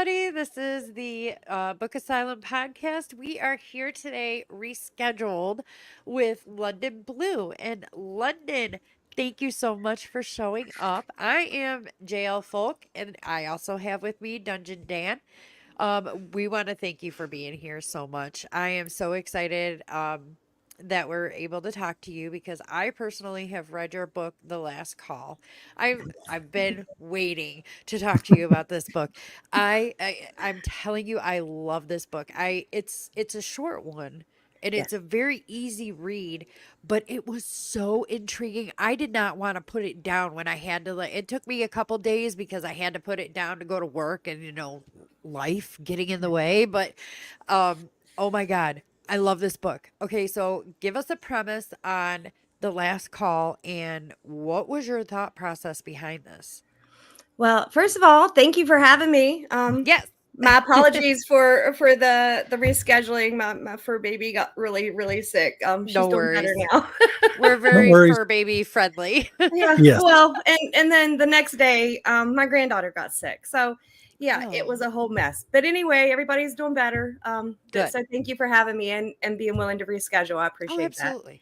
everybody. This is the Book Asylum podcast. We are here today, rescheduled with London Blue. And London, thank you so much for showing up. I am JL Folk, and I also have with me Dungeon Dan. We want to thank you for being here so much. I am so excited that we're able to talk to you because I personally have read your book, The Last Call. I've been waiting to talk to you about this book. I'm telling you, I love this book. It's a short one. And Yes. it's a very easy read, but it was so intriguing. I did not want to put it down when I had to. It took me a couple days because I had to put it down to go to work, and life getting in the way. But oh my God, I love this book. Okay, so give us a premise on The Last Call and what was your thought process behind this? Well, first of all, thank you for having me. Yes. My apologies for the rescheduling. My fur baby got really sick. She's No doing better worries. now. We're No very worries. fur baby friendly. Yeah. Yes. Well, and then the next day, my granddaughter got sick. So yeah, it was Oh, a whole mess. But anyway, everybody's doing better. good. So thank you for having me and being willing to reschedule. I Oh, appreciate that. absolutely.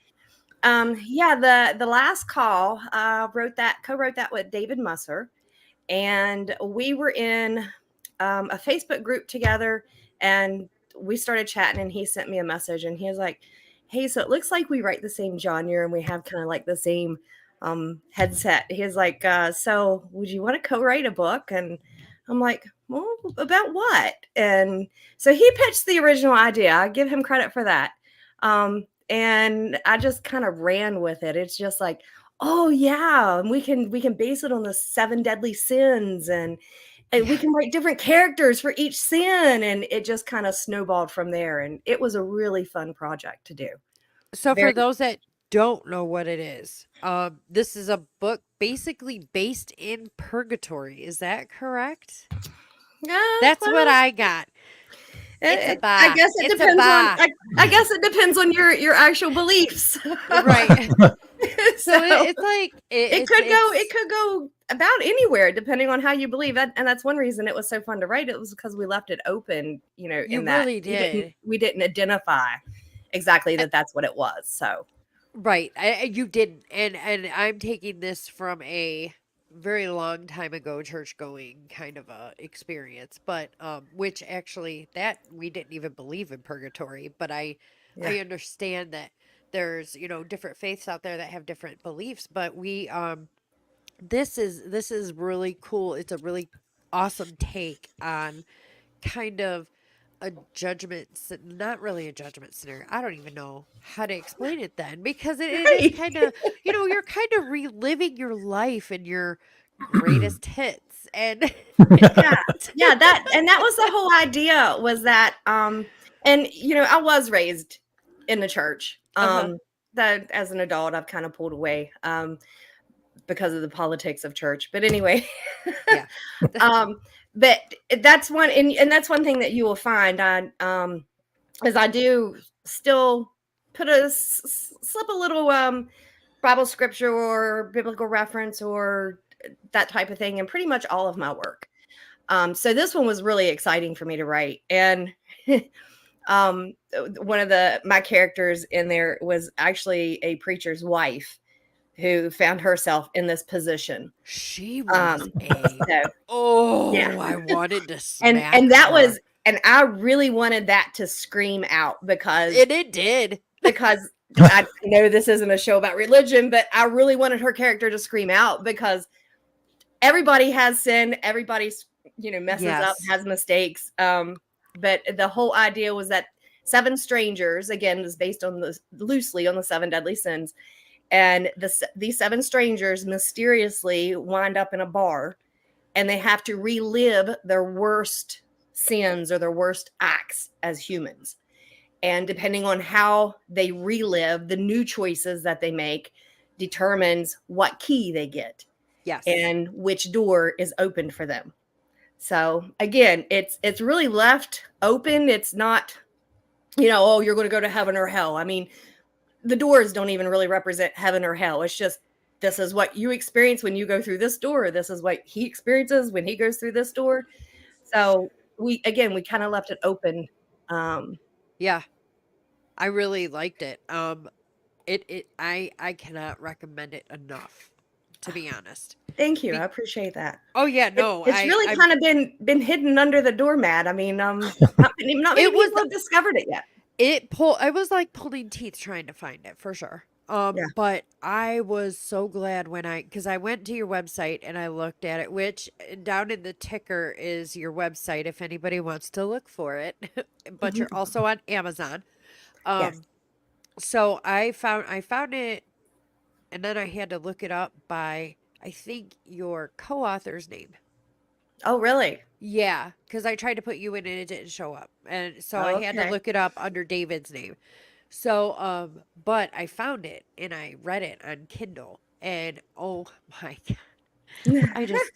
Yeah, the last call, co-wrote that with David Musser, and we were in a Facebook group together, and we started chatting, and he sent me a message, and he was like, "Hey, so it looks like we write the same genre, and we have kind of like the same headset." He's like, "So would you want to co-write a book?" And I'm like, "Well, about what?" And so he pitched the original idea. I give him credit for that. And I just kind of ran with it. It's just like, oh yeah, and we can base it on the seven deadly sins, and we Yeah. can write different characters for each sin, and it just kind of snowballed from there, and it was a really fun project to do. So for Very those that don't know what it is, this is a book basically based in purgatory. Is that correct? yeah, That's what well, I got. It's a I bar. guess it It's a depends on bar. I guess it depends on your actual beliefs. Right. So So it's like it it's could go it it's could go about anywhere depending on how you believe that, and that's one reason it was so fun to write. It was because we left it open, you in that really did. we didn't identify exactly Uh, that that's what it was. So Right. You did, and I'm taking this from a very long time ago church going kind of a experience, but which actually that we didn't even believe in purgatory, but yeah. I understand that there's, different faiths out there that have different beliefs, but we this is really cool. It's a really awesome take on kind of a not really a judgment center. I don't even know how to explain it then because it is Right. kind of, you're kind of reliving your life and your greatest hits and Yeah. Yeah, that was the whole idea, was that and I was raised in the church. uh-huh. That as an adult I've kind of pulled away because of the politics of church. But anyway, Yeah. um but that's and that's one thing that you will find on is I do still put slip a little Bible scripture or biblical reference or that type of thing in pretty much all of my work. So this one was really exciting for me to write. And one of my characters in there was actually a preacher's wife who found herself in this position. She Um, was a so yeah, oh, I wanted to and smack that her. was, and I really wanted that to scream out And it did. because I know this isn't a show about religion, but I really wanted her character to scream out because everybody has sin, everybody's messes up, Yes. has mistakes. But the whole idea was that seven strangers, again, is based on loosely on the seven deadly sins, and these seven strangers mysteriously wind up in a bar, and they have to relive their worst sins or their worst acts as humans. And depending on how they relive the new choices that they make determines what key they get Yes. and which door is opened for them. So again, it's really left open. It's not, oh, you're going to go to heaven or hell. I mean, the doors don't even really represent heaven or hell. It's just, this is what you experience when you go through this door. This is what he experiences when he goes through this door. So we kind of left it open. Um, Yeah, I really liked it. I cannot recommend it enough, to be honest. Thank you. I Be appreciate that. Oh yeah, no, It's really I'm kind of been hidden under the doormat. I mean, not many it was people have discovered it yet. I was like pulling teeth trying to find it for sure. Yeah. But I was so glad when because I went to your website and I looked at it, which down in the ticker is your website if anybody wants to look for it. But you're Mhm. also on Amazon. Yes. Um, so I found it, and then I had to look it up by I think your co-author's name. Oh, really? Yeah, because I tried to put you in and it didn't show up. And so I had to Okay. look it up under David's name. So, but I found it and I read it on Kindle and oh my God, I just,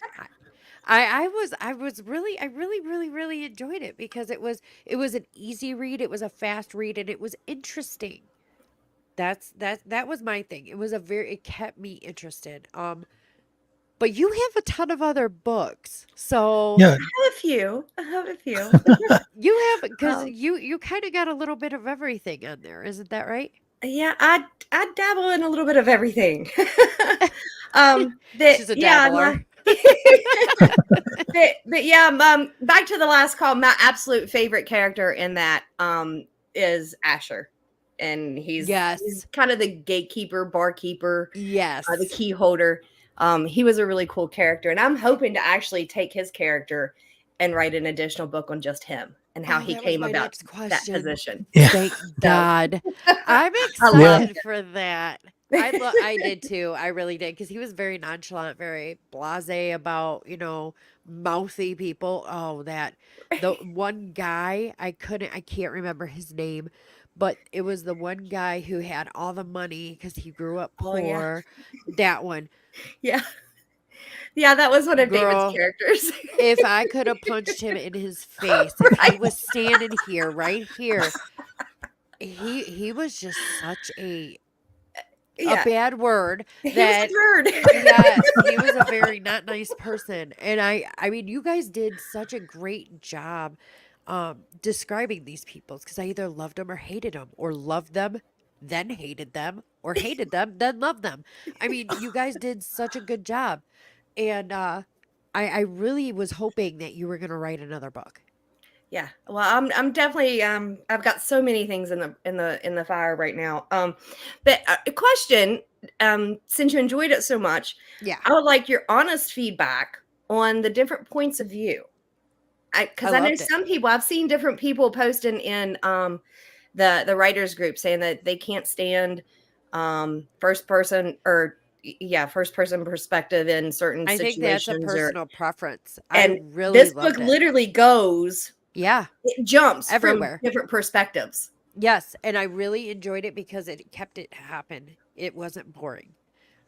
I really enjoyed it because it was an easy read. It was a fast read and it was interesting. That was my thing. It kept me interested. But you have a ton of other books. So Yeah, I have a few. I have a few. you have, because Um, you kind of got a little bit of everything on there, isn't that right? yeah, I dabble in a little bit of everything. That She's a yeah, my dabbler. but yeah, back to the last call. My absolute favorite character in that is Asher, and he's Yes. kind of the gatekeeper, barkeeper, the Yes. key holder. He was a really cool character, and I'm hoping to actually take his character and write an additional book on just him and how Oh, he that was came my about next that question. position. yeah, Thank So God. I'm I love yeah, excited for that. I did too. I really did because he was very nonchalant, very blasé about, mouthy people. Oh, that the one guy I can't remember his name, but it was the one guy who had all the money because he grew up Oh yeah, poor. That one. yeah, yeah. That was one of David's Girl, characters, if I could have punched him in his face, if he right? was standing here, right here, he was just such a Yeah, bad word he was a that nerd. yes, he was a very not nice person. And I mean you guys did such a great job describing these people because I either loved them or hated them or loved them then hated them or hated them then loved them. I mean, you guys did such a good job. And I really was hoping that you were going to write another book. Yeah. Well, I'm definitely I've got so many things in the fire right now. But a question, since you enjoyed it so much, Yeah, I would like your honest feedback on the different points of view. I Because I know loved it. some people, I've seen different people posting in the writers group saying that they can't stand first person or yeah, first person perspective in certain I think that's a situations or personal preference. I and really this book loved it. literally goes Yeah, it jumps from everywhere. different perspectives. Yes, and I really enjoyed it because it kept it happen. It wasn't boring.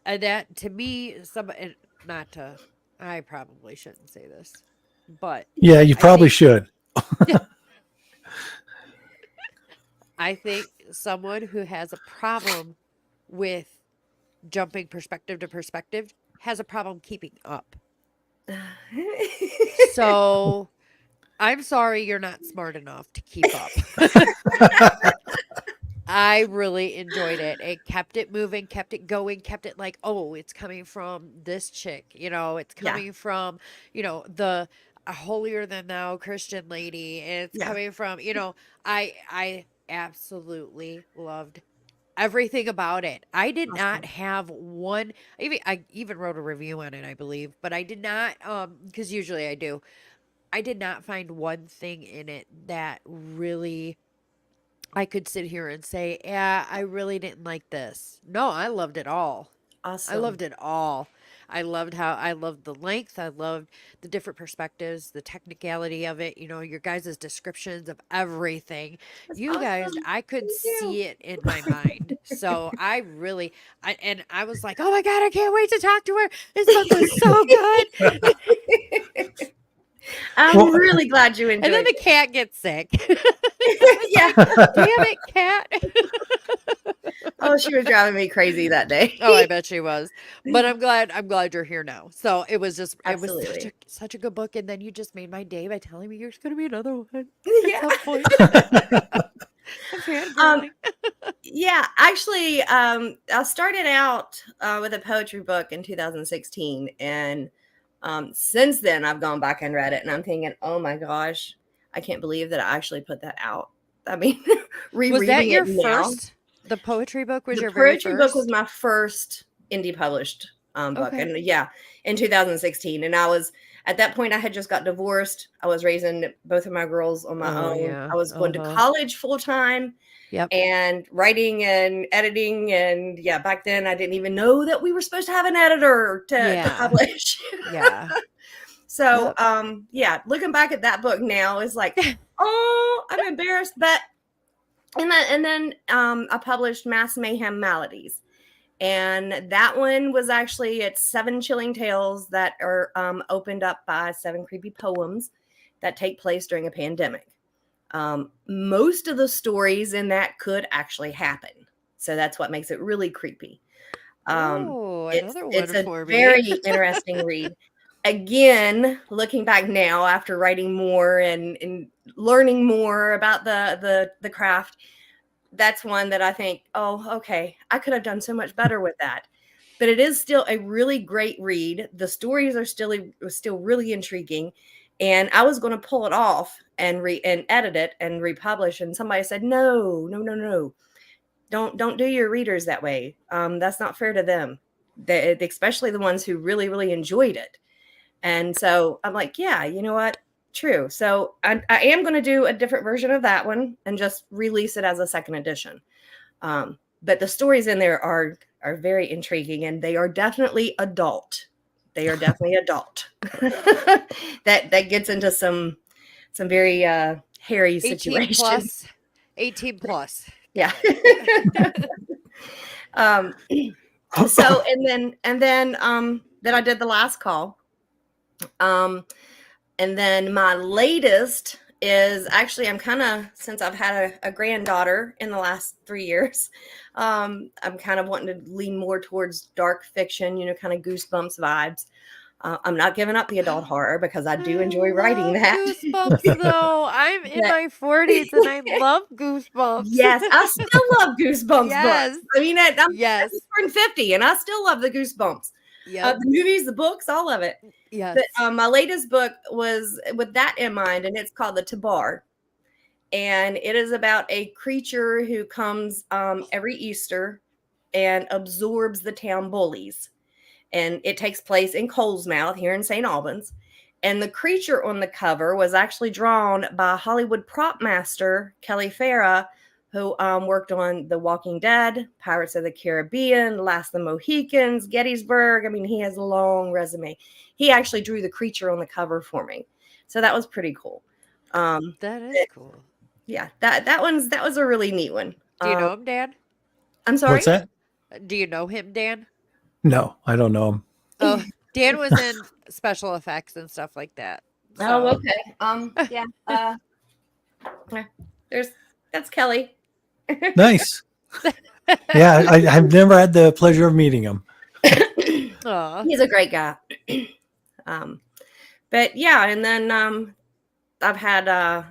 And that to me, and not to, I probably shouldn't say this, but yeah. You I probably think, should. I think someone who has a problem with jumping perspective to perspective has a problem keeping up. So I'm sorry you're not smart enough to keep up. I really enjoyed it. It kept it moving, kept it going, kept it like, oh, it's coming from this chick, it's Yeah, coming from, the a holier than thou Christian lady. It's yeah, coming from, I absolutely loved everything about it. I did not awesome. have one I even wrote a review on it, I believe, but I did not because usually I do. I did not find one thing in it that really I could sit here and say, "Yeah, I really didn't like this." No, I loved it all. I Awesome. loved it all. I loved the length. I loved the different perspectives, the technicality of it, your guys' descriptions of everything. That's You guys, awesome. I could Thank you. see it in my mind. So I was like, oh my God, I can't wait to talk to her. This book was so good. I'm Well, really glad you And then enjoyed the cat gets sick. it. I was Yeah. like, damn it, cat. Oh, she was driving me crazy that day. Oh, I bet she was. But I'm glad you're here now. So it was such a Absolutely. such a good book, and then you just made my day by telling me there's gonna be another one at Yeah. some point. I'm Um, fangirling. yeah, actually, I started out with a poetry book in 2016, and since then I've gone back and read it, and I'm thinking, oh my gosh, I can't believe that I actually put that out. I mean, Was that rereading it your now. first? The poetry book was The your very poetry book was first? my first indie published book, Okay. and yeah, in 2016. And I was at that point I had just got divorced. I was raising both of my girls on my Oh own. yeah. I was going to Uh-huh. college full time Yep. and writing and editing. And yeah, back then I didn't even know that we were supposed to have an editor to Yeah. publish. Yeah. So Yep. yeah, looking back at that book now is like, oh, I'm embarrassed. But and then I published Mass Mayhem Maladies. And that one was actually it's 7 chilling tales that are opened up by 7 creepy poems that take place during a pandemic. Most of the stories in that could actually happen, so that's what makes it really creepy. Um, Oh, it's another it's one a for me. very interesting read. Again, looking back now after writing more and learning more about the craft, that's one that I think, oh, okay, I could have done so much better with that. But it is still a really great read. The stories are still really intriguing, and I was going to pull it off and edit it and republish. And somebody said, no, no, no, no, don't do your readers that way. That's not fair to them, especially the ones who really enjoyed it. And so I'm like, yeah, you know what? True. So I am going to do a different version of that one and just release it as a second edition. But the stories in there are very intriguing, and they are definitely adult. They are definitely adult. That gets into some very hairy 18 situations. plus. 18 plus. Yeah. Got it. um, so and then I did the last call. Um, And then my latest is actually, I'm kind of, since I've had a granddaughter in the last 3 years, I'm kind of wanting to lean more towards dark fiction, kind of goosebumps vibes. I'm not giving up the adult horror because I do I enjoy writing love that. Goosebumps though. I'm in But my 40s and I love Goosebumps. yes, I still love Goosebumps books. Yes. I mean, I Yes. just turned 50 and I still love the Goosebumps. Yep. The movies, the books, all of it. Yes. But my latest book was with that in mind, and it's called The Tabar. And it is about a creature who comes every Easter and absorbs the town bullies. And it takes place in Colesmouth here in St. Albans. And the creature on the cover was actually drawn by Hollywood prop master Kelly Farah, who worked on The Walking Dead, Pirates of the Caribbean, Last of the Mohicans, Gettysburg. I mean, he has a long resume. He actually drew the creature on the cover for me, so that was pretty cool. Um, That is cool. yeah, that was a really neat one. Do you know him, Dan? I'm What's sorry. that? Do you know him, Dan? No, I don't know him. Oh, Dan was in special effects and stuff like that. Oh, So, okay. Yeah. There's that's Kelly. Nice. Yeah, I've never had the pleasure of meeting him. aw. He's a great guy. um, but yeah, and then I've had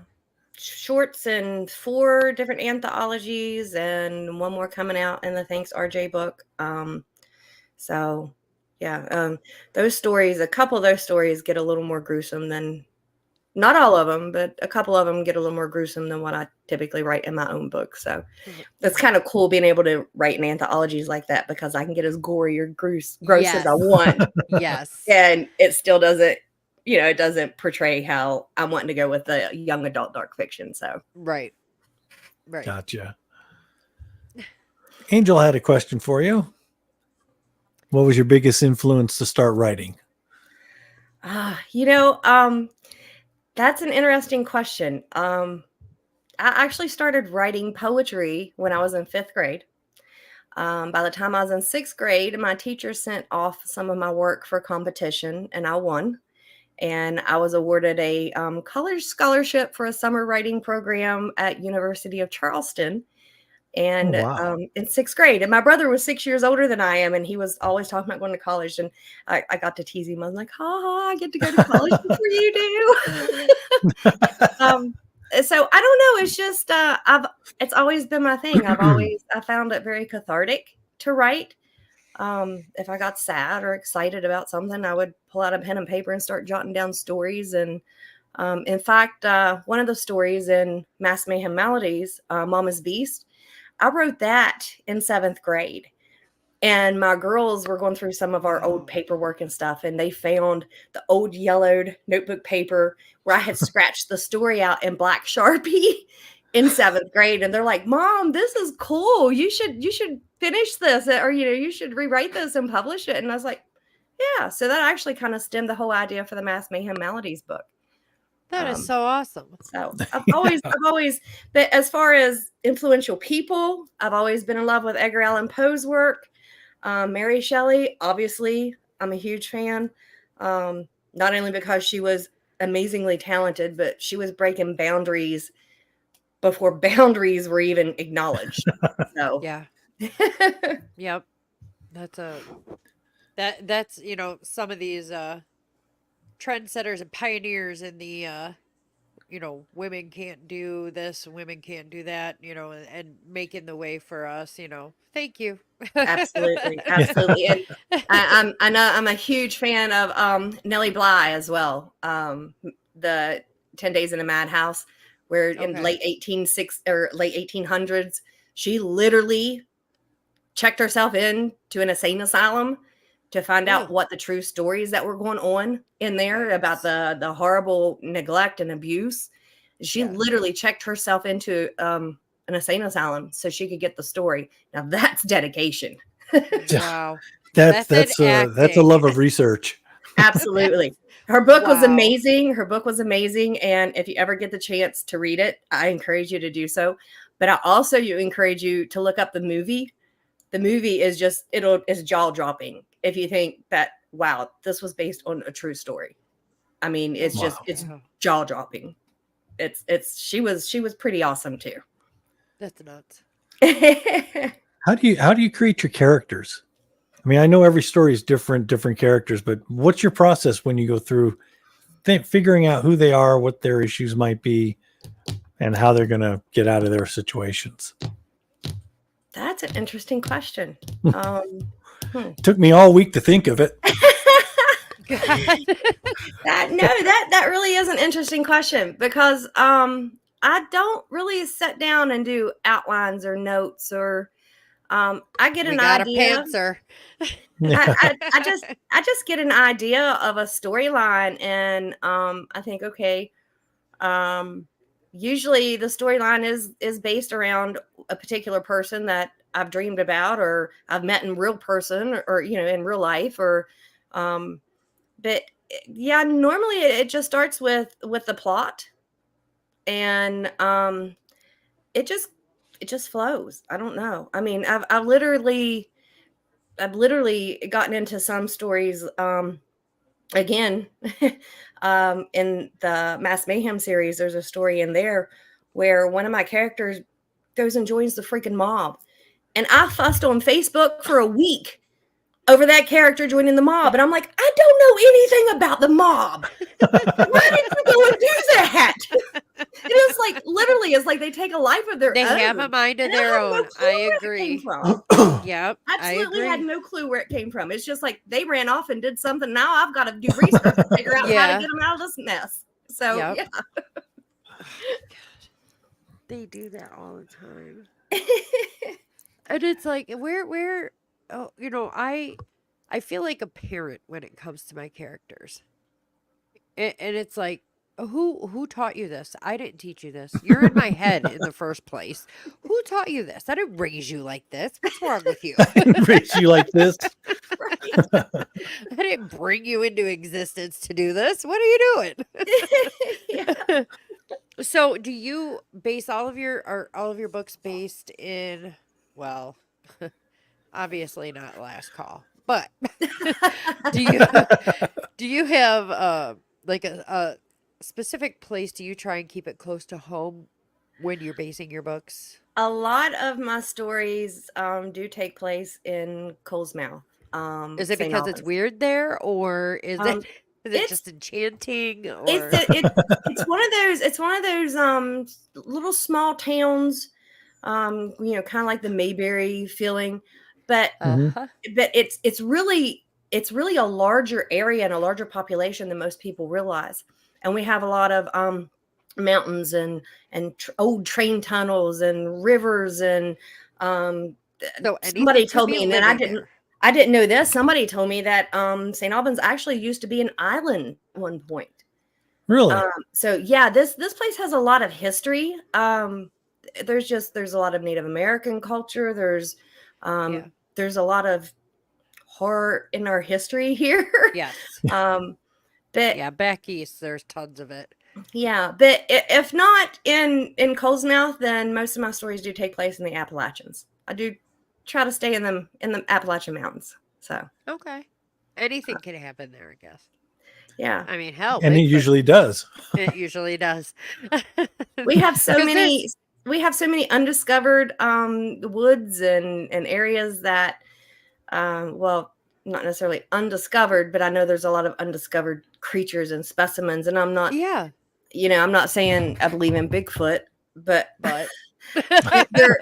shorts in 4 different anthologies and one more coming out in the Thanks RJ book. So yeah, those stories, a couple of those stories get a little more gruesome than, not all of them, but a couple of them get a little more gruesome than what I typically write in my own book. So that's kind of cool being able to write in anthologies like that because I can get as gory or gross as I Yes. want. Yes. And it still doesn't, it doesn't portray how I'm wanting to go with the young adult dark fiction. So Right. Right. Gotcha. Angel had a question for you. What was your biggest influence to start writing? that's an interesting question. I actually started writing poetry when I was in 5th grade. By the time I was in 6th grade, my teacher sent off some of my work for competition, and I won. And I was awarded a college scholarship for a summer writing program at University of Charleston. Oh, and wow. in 6th grade. And my brother was 6 years older than I am, and he was always talking about going to college. And I got to tease him. I was like, "Ha ha! I get to go to college before you do." um, so I don't know. It's just it's always been my thing. I found it very cathartic to write. If I got sad or excited about something, I would pull out a pen and paper and start jotting down stories. And in fact, one of the stories in Mass Mayhem Melodies, Mama's Beast, I wrote that in 7th grade. And my girls were going through some of our old paperwork and stuff, and they found the old yellowed notebook paper where I had scratched the story out in black Sharpie in 7th grade. And they're like, "Mom, this is cool. You should finish this, or you should rewrite this and publish it." And I was like, "Yeah." So that actually kind of stemmed the whole idea for the Mass Mayhem Melodies book. That is Um, so awesome. so I've always, but as far as influential people, I've always been in love with Edgar Allan Poe's work. Mary Shelley, obviously, I'm a huge fan. Not only because she was amazingly talented, but she was breaking boundaries before boundaries were even acknowledged. So, Yeah. Yep. That's a that's some of these trendsetters and pioneers in the women can't do this, women can't do that, and making the way for us. Thank you. absolutely, absolutely. And I know I'm a huge fan of Nellie Bly as well. The 10 Days in a Madhouse, where in Okay. late 1800s, she literally checked herself in to an insane asylum to find out Ugh. what the true stories that were going on in there about Yikes. the horrible neglect and abuse. She Yeah. literally checked herself into an insane asylum so she could get the story. Now that's dedication. Wow. That's Method that's a acting. love of research. Absolutely. Her book was Wow. amazing. Her book was amazing. And if you ever get the chance to read it, I encourage you to do so. But I also encourage you to look up the movie. The movie is just it's jaw dropping if you think that, wow, this was based on a true story. I mean, Oh my Wow. it's God. jaw dropping. It's she was pretty awesome too. That's nuts. How do you create your characters? I mean, I know every story is different characters, but what's your process when you go through figuring out who they are, what their issues might be, and how they're going to get out of their situations? That's an interesting question. Took me all week to think of it. God. That really is an interesting question because I don't really sit down and do outlines or notes or I get We an got a idea. pantser. I just get an idea of a storyline, and I think, okay, um, usually the storyline is based around a particular person that I've dreamed about or I've met in real person or in real life or um, but yeah, normally it just starts with the plot, and it just it just flows. I don't know. I mean, I've literally gotten into some stories again. In the Mass Mayhem series, there's a story in there where one of my characters goes and joins the freaking mob, and I fussed on Facebook for a week over that character joining the mob, and I'm like, I don't know anything about the mob. Why did you go and do that? It is like literally, it's like they take a life of their They have a own. mind of And I their have no own. clue I where it came agree. from. Yep, I Absolutely had agree. no clue where it came from. It's just like they ran off and did something. Now I've got to do research to figure out how to Yeah. get them out of this mess. So Yep. yeah. They do that all the time. And it's like where oh, I feel like a parent when it comes to my characters. And it's like, who taught you this? I didn't teach you this. You're in my head in the first place. Who taught you this? I didn't raise you like this. What's wrong with you? Raise you like this. Right. I didn't bring you into existence to do this. What are you Yeah. doing? So, do you base all of your books based in, well, obviously not Last Call, but do you do you have like a specific place? Do you try and keep it close to home when you're basing your books? A lot of my stories do take place in Colesmouth, Is it St. because it's Albans. weird there, or Um, is it it's just enchanting, it's or a- it, it's one of those little small towns, kind of like the Mayberry feeling, but Hmm. uh-huh. it's really a larger area and a larger population than most people realize. And we have a lot of mountains and old train tunnels and rivers and um, So somebody anything could told be me, and then living there. I didn't know this. Somebody told me that St. Albans actually used to be an island at one point. Really? So yeah, this place has a lot of history. There's a lot of Native American culture. Yeah. There's a lot of horror in our history here. Yes. um, but Yeah, back east, there's tons of it. yeah, but if not in Colesmouth, then most of my stories do take place in the Appalachians. I do try to stay in the Appalachian Mountains. So Okay. Anything can happen there, I guess. yeah, I mean, hell, And it Bigfoot. usually does. It usually does. we have so Because many there's, undiscovered woods and areas that well, not necessarily undiscovered, but I know there's a lot of undiscovered creatures and specimens. And yeah, I'm not saying I believe in Bigfoot, but but there,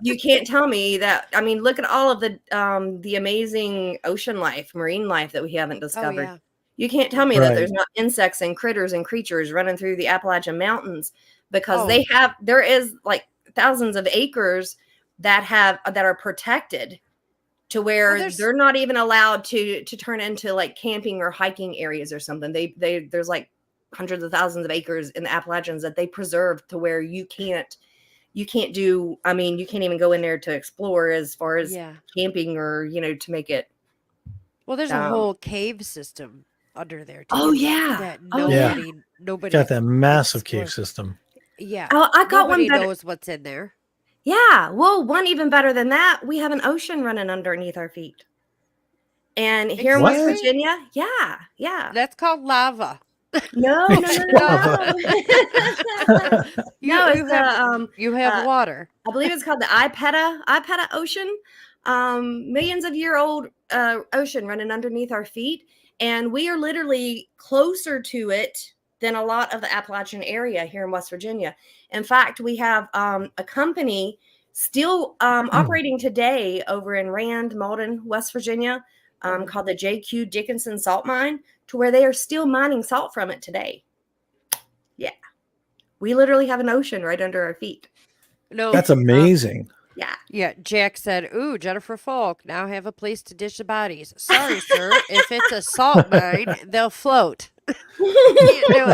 you can't tell me that. I mean, look at all of the amazing ocean life, marine life that we haven't oh discovered. yeah, You can't tell yeah. me that Right. there's not insects and critters and creatures running through the Appalachian Mountains, because Oh, there is like thousands of acres that are protected to well, where there's they're not even allowed to turn into like camping or hiking areas or something. There's like hundreds of thousands of acres in the Appalachians that they preserve to where you can't do. I mean, you can't even go in there to explore as far as yeah. camping or to make it. Well, there's a Um, whole cave system under there oh too yeah, that oh yeah. Yeah. nobody Got that massive cave explore. system. Yeah, Oh, I got one nobody better. knows what's in there. Yeah, well, one even better than that. We have an ocean running underneath our feet. And here in West What? Excuse me? Virginia, yeah, yeah. That's called lava. No, no, It's no, lava. no, no. You No, it's the you have water. I believe it's called the Ipeta Ocean. Millions of year old ocean running underneath our feet, and we are literally closer to it than a lot of the Appalachian area here in West Virginia. In fact, we have a company still operating today over in Rand, Malden, West Virginia, Mhm. called the J.Q. Dickinson Salt Mine, to where they are still mining salt from it today. Yeah, we literally have an ocean right under our feet. No, That's amazing. Yeah. yeah, Jack said, "Ooh, Jennifer Falk now have a place to dish the bodies." Sorry, sir. If it's a salt mine, they'll float. Can't do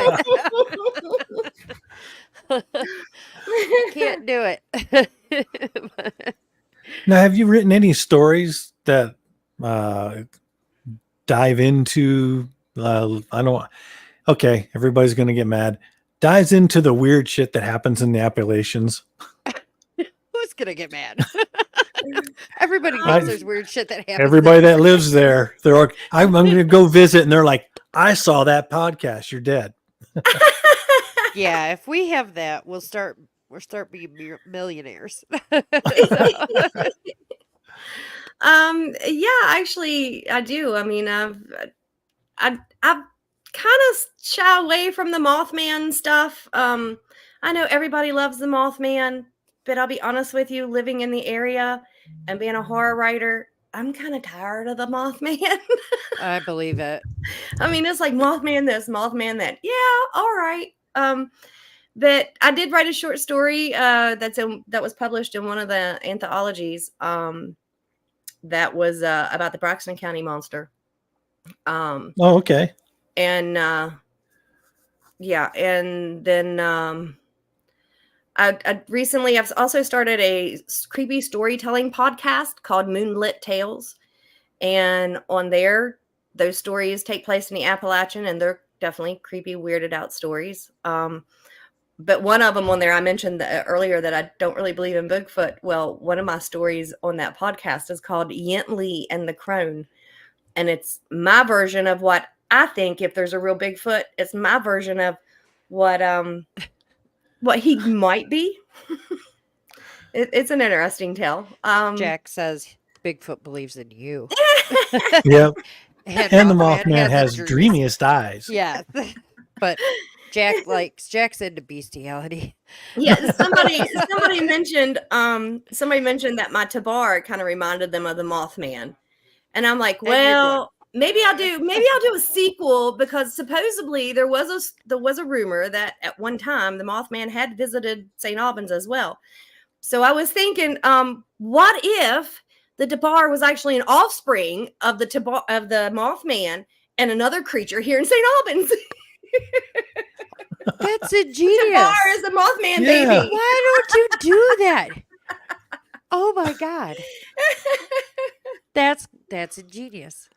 it. Can't do it. Now, have you written any stories that uh, dive into? I don't. Okay, everybody's going to get mad. Dives into the weird shit that happens in the Appalachians. Who's gonna get mad? Everybody I- knows there's weird shit that happens. Everybody that lives there, they're like, I'm going to go visit, and they're like, I saw that podcast. You're dead. Yeah, if we have that, we'll start being millionaires. Yeah, actually I do. I mean, I've kind of shy away from the Mothman stuff. I know everybody loves the Mothman, but I'll be honest with you, living in the area and being a horror writer, I'm kind of tired of the Mothman. I believe it. I mean, it's like Mothman this, Mothman that. Yeah, all right. But I did write a short story that was published in one of the anthologies. That was about the Braxton County Monster. Oh, okay. And yeah, and then I recently I've also started a creepy storytelling podcast called Moonlit Tales, and on there, those stories take place in the Appalachian, and they're definitely creepy, weirded out stories. But one of them on there, I mentioned earlier that I don't really believe in Bigfoot. Well, one of my stories on that podcast is called Yentley and the Crone. And it's my version of what I think, if there's a real Bigfoot, it's my version of what he might be. It's an interesting tale. Jack says Bigfoot believes in you. Yep. And And the Mothman Mothman has a has dream. dreamiest eyes. Yeah. But Jack's into bestiality. Yeah, somebody mentioned that my tabar kind of reminded them of the Mothman. And I'm like, And you're going, well, maybe I'll do a sequel, because supposedly there was a rumor that at one time the Mothman had visited St. Albans as well. So I was thinking, what if the Tabar was actually an offspring of the Mothman and another creature here in St. Albans? that's The ingenious. Tabar is the Mothman Yeah. baby. Why don't you do that? Oh my God. That's ingenious.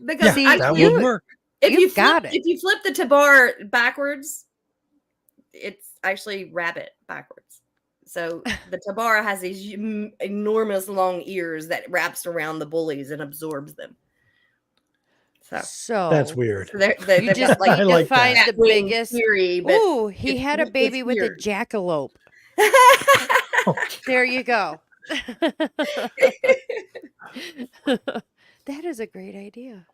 Because Yeah, See, that you- would work. you've got it. If you flip the Tabar backwards, it's actually rabbit backwards. So the Tabara has these enormous long ears that wraps around the bullies and absorbs them. So That's weird. they've You just got like I like defined that. the wing biggest. theory, but Ooh, he had a it's baby with a weird. jackalope. Oh, There you go. That is a great idea.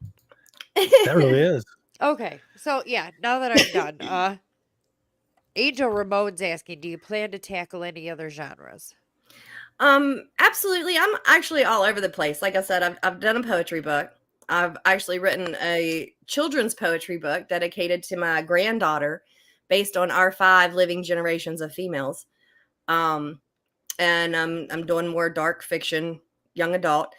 that really is. Okay, so yeah, now that I'm done, Angel Ramon's asking, do you plan to tackle any other genres? Absolutely. I'm actually all over the place. Like I said, I've done a poetry book. I've actually written a children's poetry book dedicated to my granddaughter, based on our 5 living generations of females. And I'm doing more dark fiction, young adult.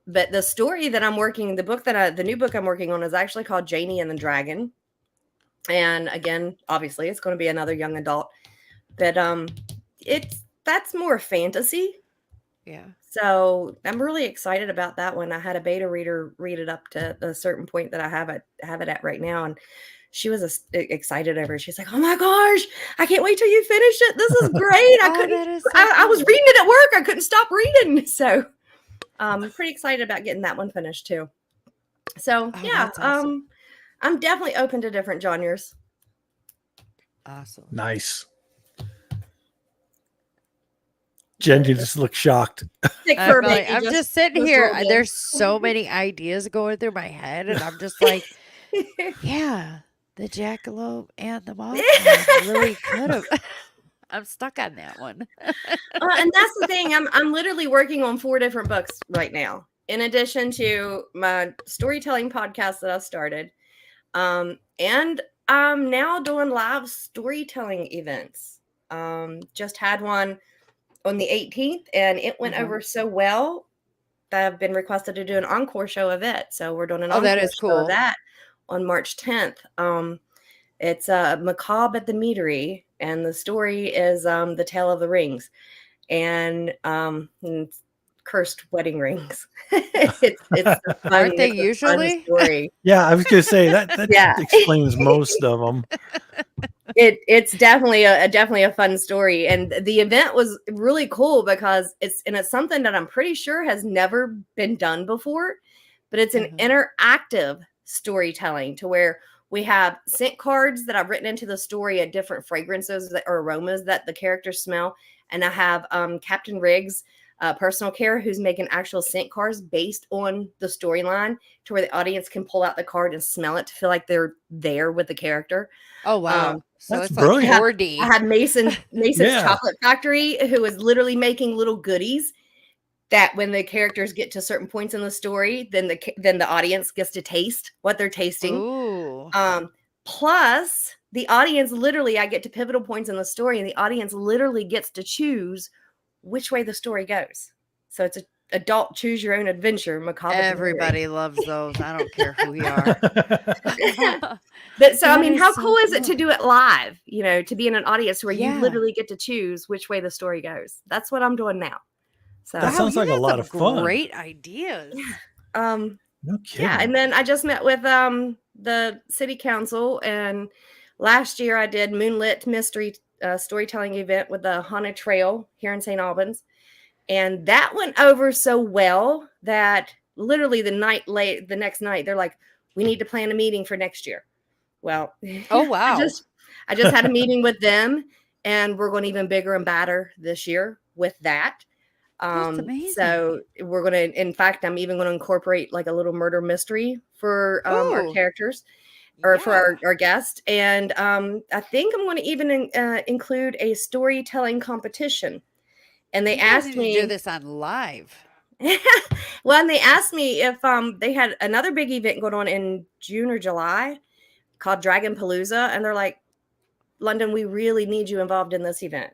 But the story that I'm working, the new book I'm working on is actually called Janie and the Dragon. And again, obviously, it's going to be another young adult. But that's more fantasy. Yeah. So I'm really excited about that one. I had a beta reader read it up to a certain point that I have it at right now, and she was excited over it. She's like, "Oh my gosh, I can't wait till you finish it. This is great." That is so I was cool. reading it at work. I couldn't stop reading. So I'm pretty excited about getting that one finished too. So Oh, yeah, that's awesome. I'm definitely open to different genres. Awesome. Nice. Jen, you just look shocked. Thick fur baby I'm just sitting here. rolled in. There's so many ideas going through my head, and I'm just like, yeah, the jackalope and the Mothman really could have. I'm stuck on that one. And that's the thing. I'm literally working on 4 different books right now, in addition to my storytelling podcast that I've started. And I'm now doing live storytelling events. Just had one on the 18th, and it went over so well that I've been requested to do an encore show of it. So we're doing an encore that is show cool. of that on March 10th. It's Macabre at the Meadery, and the story is The Tale of the Rings, and cursed wedding rings. Aren't they it's a fun usually? story. Yeah, I was going to say that Yeah. explains most of them. It's definitely a fun story, and the event was really cool because it's something that I'm pretty sure has never been done before, but it's an interactive storytelling to where we have scent cards that I've written into the story at different fragrances or aromas that the characters smell, and I have Captain Riggs, personal care, who's making actual scent cards based on the storyline, to where the audience can pull out the card and smell it to feel like they're there with the character. Oh wow! So That's it's brilliant. like 4D. I had Mason's Yeah. Chocolate Factory, who is literally making little goodies that when the characters get to certain points in the story, then the audience gets to taste what they're tasting. Ooh. Plus, the audience literally, I get to pivotal points in the story, and the audience literally gets to choose which way the story goes. So it's an adult choose your own adventure. Macabre. Everybody loves those. I don't care who you are. But so, I That mean, is how so cool is it cool. to do it live? You know, to be in an audience where Yeah. you literally get to choose which way the story goes. That's what I'm doing now. So, That sounds you like a got lot some of fun. Great ideas. um, No kidding. yeah, and then I just met with the city council, and last year I did Moonlit Mystery storytelling event with the Haunted Trail here in St. Albans, and that went over so well that literally the next night they're like, "We need to plan a meeting for next year." Well, Oh wow! I just had a meeting with them, and we're going even bigger and badder this year. with that. That's amazing. So we're going to, in fact, I'm even going to incorporate like a little murder mystery for our Ooh, characters or for yeah. our guest. And I think I'm going to even include a storytelling competition. And they You guys asked need to do me, this on live. well, and they asked me if they had another big event going on in June or July called Dragon Palooza. And they're like, London, we really need you involved in this event.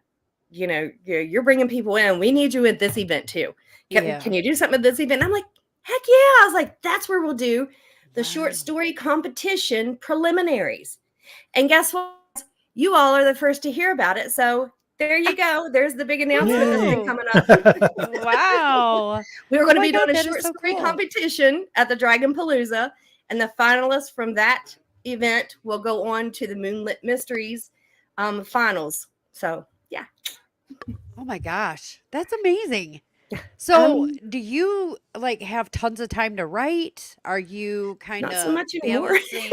You know, you're bringing people in. We need you at this event too. Yeah. Can you do something at this event? And I'm like, heck yeah. I was like, that's where we'll do the short Wow. story competition preliminaries. And guess what? You all are the first to hear about it. So there you go. There's the big announcement that's been Woohoo. coming up. Wow. We're Oh going to my be God, doing a that is short so story cool. competition at the Dragon Palooza. And the finalists from that event will go on to the Moonlit Mysteries finals. So yeah. Oh my gosh, that's amazing. So, Um, do you like have tons of time to write? Are you kind not so of much anymore. balancing?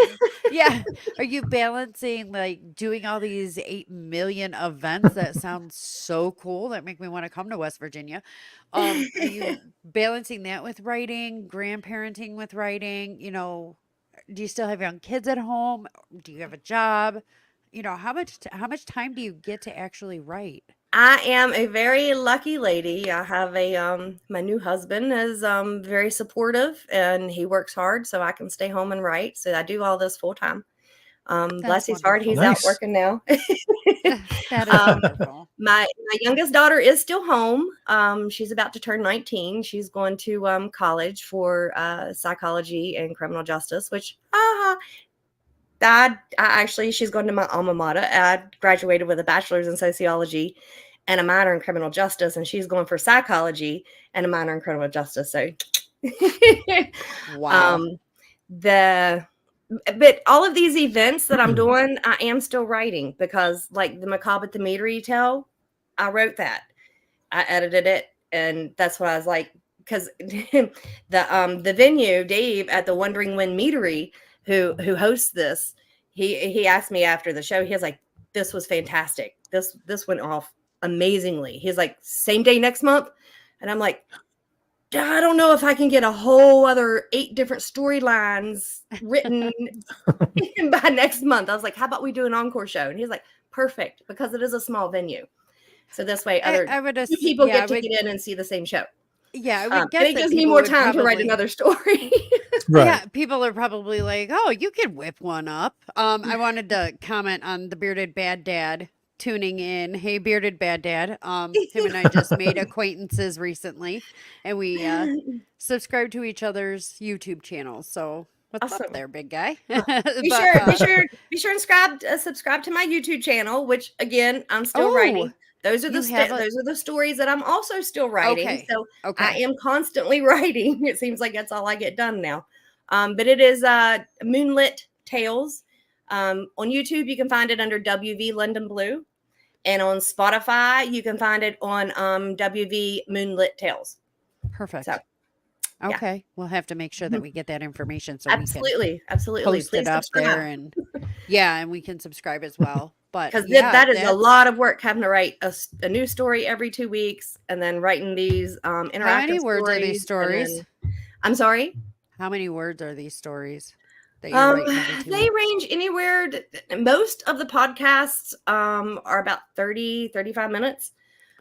Yeah, are you balancing like doing all these 8 million events that sound so cool that make me want to come to West Virginia? Are you balancing that with writing, grandparenting with writing? You know, do you still have young kids at home? Do you have a job? You know, how much time do you get to actually write? I am a very lucky lady. I have a my new husband is very supportive and he works hard so I can stay home and write. So I do all this full time. Bless That's his heart, wonderful. he's out Nice. working now. That is um, wonderful. my youngest daughter is still home. She's about to turn 19. She's going to college for psychology and criminal justice, which actually she's going to my alma mater. I graduated with a bachelor's in sociology and a minor in criminal justice, and she's going for psychology and a minor in criminal justice. So, Wow. um, the but all of these events that I'm doing, I am still writing because, like the macabre at the meadery tale, I wrote that, I edited it, and that's what I was like because the venue Dave at the Wandering Wind Meadery who hosts this, he asked me after the show, he was like, this was fantastic, this went off amazingly. He's like, same day next month, and I'm like, I don't know if I can get a whole other 8 different storylines written by next month. I was like, how about we do an encore show? And he's like, perfect, because it is a small venue. So this way I, other I would two assume, people yeah, get to get in and see the same show. I And would guess it that gives me people more would time to write probably, another story. Right. yeah, people are probably like, oh, you can whip one up. I wanted to comment on the bearded bad dad tuning in. Hey, bearded bad dad. Him and I just made acquaintances recently, and we subscribe to each other's YouTube channels. So what's up Awesome. there, big guy? Be But sure and subscribe to my YouTube channel, which again I'm still oh, writing. Those are you have a those are the stories that I'm also still writing. okay, So I okay, am constantly writing. It seems like that's all I get done now. But it is Moonlit Tales. On YouTube, you can find it under WV London Blu, and on Spotify, you can find it on WV Moonlit Tales. perfect. So yeah, Okay, we'll have to make sure that we get that information so we can absolutely. post Please it up subscribe. there and yeah, and we can subscribe as well. But Because yeah, that is a that's lot of work having to write a new story every 2 weeks and then writing these how interactive many words are these stories. stories? I'm sorry. How many words are these stories that you're writing every 2 They weeks? range anywhere. Most of the podcasts are about 30-35 minutes.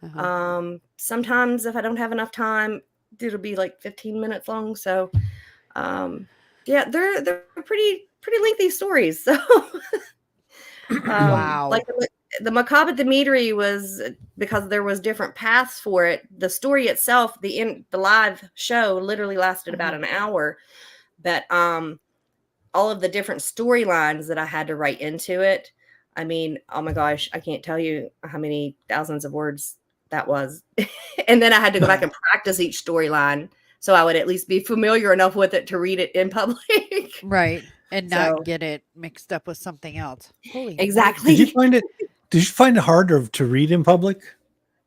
Uh-huh. Sometimes if I don't have enough time, it'll be like 15 minutes long. So yeah, they're pretty lengthy stories. So Wow. like the macabre at the meadery was because there was different paths for it. The story itself, the live show literally lasted about Uh-huh. an hour, but all of the different storylines that I had to write into it, I mean, oh my gosh, I can't tell you how many thousands of words that was. And then I had to go back and practice each storyline so I would at least be familiar enough with it to read it in public. Right. And So not get it mixed up with something else. Holy moly. exactly. Did you find it hard to read in public?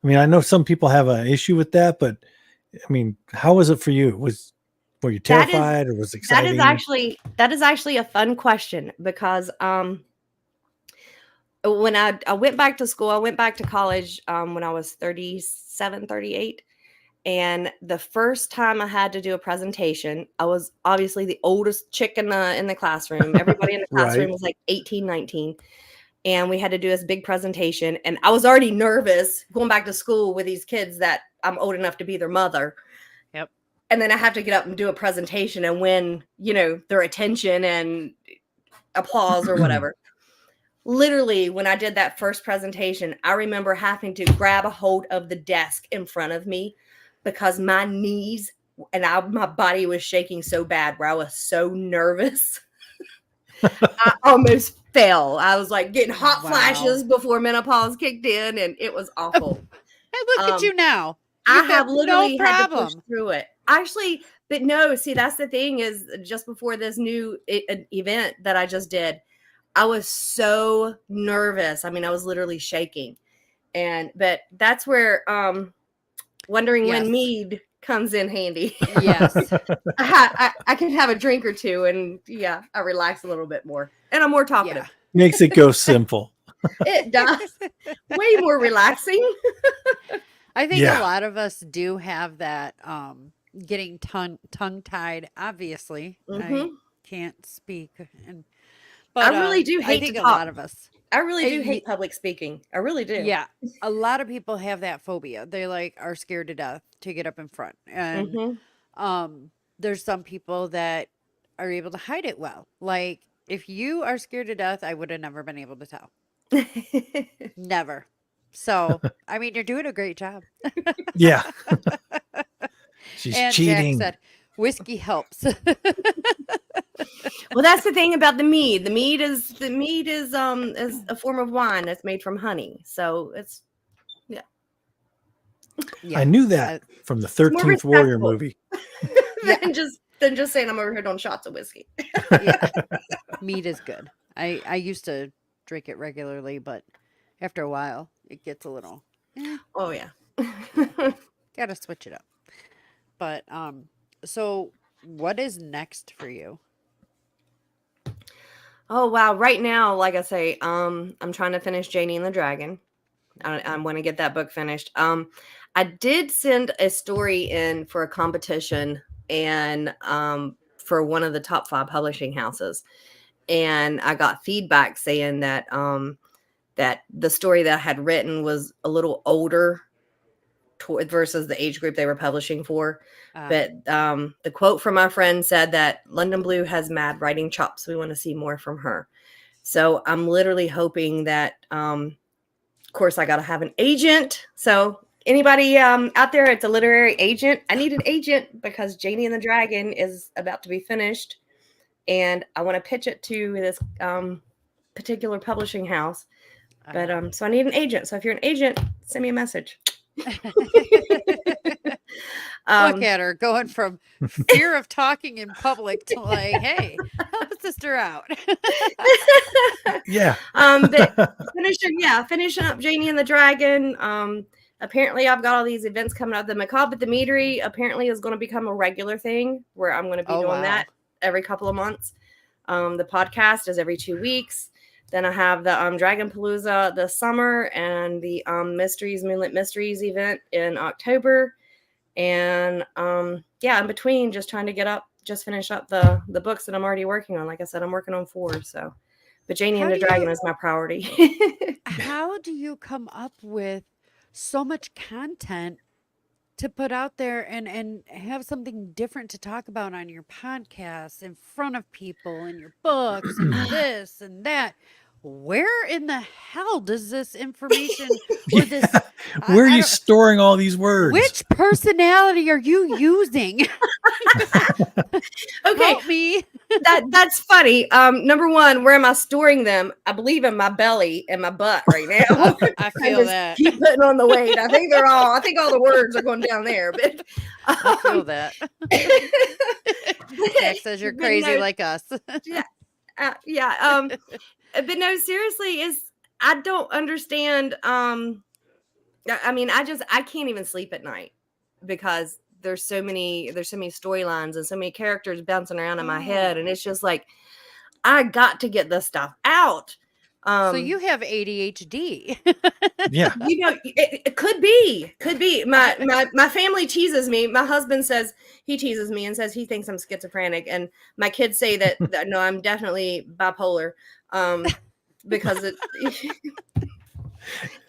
I mean, I know some people have an issue with that, but I mean, how was it for you? Were you terrified or was it exciting? That is actually a fun question because when I went back to school, I went back to college when I was 37, 38. And the first time I had to do a presentation, I was obviously the oldest chick in the classroom. Everybody in the classroom Right. was like 18, 19. And we had to do this big presentation. And I was already nervous going back to school with these kids that I'm old enough to be their mother. Yep. And then I have to get up and do a presentation and win, their attention and applause or whatever. Literally, when I did that first presentation, I remember having to grab a hold of the desk in front of me because my knees and my body was shaking so bad where I was so nervous. I almost fell. I was like getting hot flashes before menopause kicked in, and it was awful. Hey, look at you now. I You have no literally had to push problem. through it. Actually, but no, see, that's the thing is just before this new event that I just did, I was so nervous. I mean, I was literally shaking. But that's where wondering when Yes. mead comes in handy. Yes. I can have a drink or two and I relax a little bit more. And I'm more talkative. Yeah. Makes it go simple. It does. Way more relaxing. I think a Yeah. lot of us do have that getting tongue-tied. Obviously, I Mhm. can't speak, I but really do I hate to think a talk. lot of us. I really do y- hate public speaking. I really do. Yeah, a lot of people have that phobia. They like are scared to death to get up in front. And Mhm. there's some people that are able to hide it well. Like if you are scared to death, I would have never been able to tell. Never. So, I mean, you're doing a great job. Yeah. She's And Jack cheating. said, whiskey helps. Well, that's the thing about the mead. The mead is a form of wine that's made from honey. So it's I Yeah. knew that from the it's more 13th Warrior respectful movie. Yeah. than just saying I'm over here doing shots of whiskey. Yeah. Meat is good. I used to drink it regularly, but after a while, it gets a little, Oh yeah. gotta switch it up. But so what is next for you? Oh wow. Right now, like I say, I'm trying to finish Janie and the Dragon. I want to get that book finished. I did send a story in for a competition and for one of the top 5 publishing houses, and I got feedback saying that the story that I had written was a little older versus the age group they were publishing for. But the quote from my friend said that London Blu has mad writing chops. We want to see more from her. So I'm literally hoping that of course, I got to have an agent. So anybody out there, it's a literary agent. I need an agent because Janie and the Dragon is about to be finished. And I want to pitch it to this particular publishing house. But so I need an agent. So if you're an agent, send me a message. Look at her going from fear of talking in public to like, hey, help a sister out. Yeah. But finishing up Janie and the Dragon. Apparently I've got all these events coming up. The Macabre at the Meadery apparently is going to become a regular thing where I'm going to be Oh, doing wow. that every couple of months. The podcast is every 2 weeks. Then I have the Dragon Palooza this summer and the Moonlit Mysteries event in October. And in between, just trying to finish up the books that I'm already working on. Like I said, I'm working on 4. So, but Janie and the Dragon is my priority. How do you come up with so much content to put out there and have something different to talk about on your podcast in front of people and your books and this and that? Where in the hell does this information or this Where are I you don't storing all these words? which personality are you using? Okay, Help me. that's funny. Number one, where am I storing them? I believe in my belly and my butt right now. I I feel just that. keep putting on the weight. I think all the words are going down there. But I feel that. Jack says you're but crazy no, like us. yeah. But no, seriously, I don't understand. I mean, I can't even sleep at night because there's so many storylines and so many characters bouncing around in my head, and it's just like I got to get this stuff out. So you have ADHD. Yeah. It could be. My family teases me. My husband says he teases me and says he thinks I'm schizophrenic, and my kids say that no, I'm definitely bipolar. Because it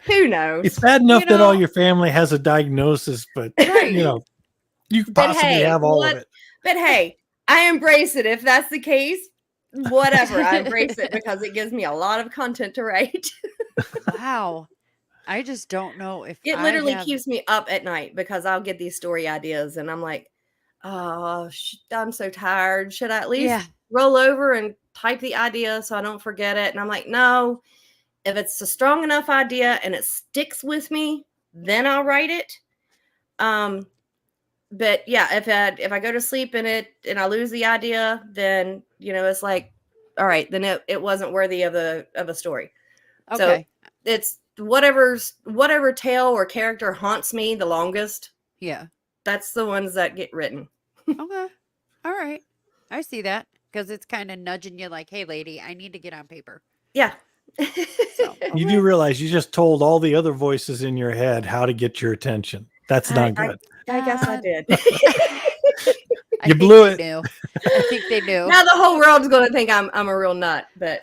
who knows? It's bad enough You that all know- your family has a diagnosis, but Right. you could But possibly hey, have all of it. But hey, I embrace it. If that's the case, whatever. I embrace it because it gives me a lot of content to write. Wow. I just don't know if It I literally have. keeps me up at night because I'll get these story ideas and I'm like, oh, I'm so tired. Should I at least Yeah. roll over and type the idea so I don't forget it? And I'm like, no, if it's a strong enough idea and it sticks with me, then I'll write it. But yeah, if I go to sleep in it and I lose the idea, then it's like, all right, then it wasn't worthy of a story. So Okay. it's whatever tale or character haunts me the longest. Yeah. That's the ones that get written. Okay. All right. I see that because it's kind of nudging you like, hey, lady, I need to get on paper. Yeah. So You do realize you just told all the other voices in your head how to get your attention. That's not good. I guess I did. You blew it. Knew. I think they knew. Now the whole world's going to think I'm a real nut, but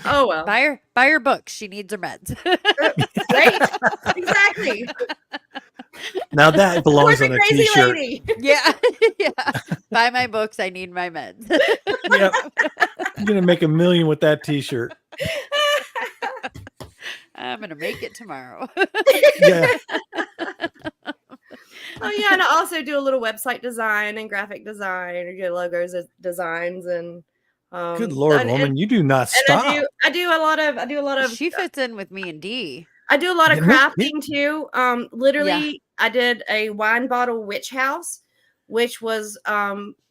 oh well. Buy her books. She needs her meds. Right? Exactly. Now that belongs on a crazy t-shirt. lady. Yeah. Yeah. Buy my books. I need my meds. Yep. I'm gonna make $1 million with that t-shirt. I'm gonna make it tomorrow. Yeah. Oh yeah, and I also do a little website design and graphic design, or get logos designs, and Good Lord, woman, you do not stop. I do a lot of She fits in with me and Dee. I do a lot of Yeah. crafting too. Literally, I did a wine bottle witch house, which was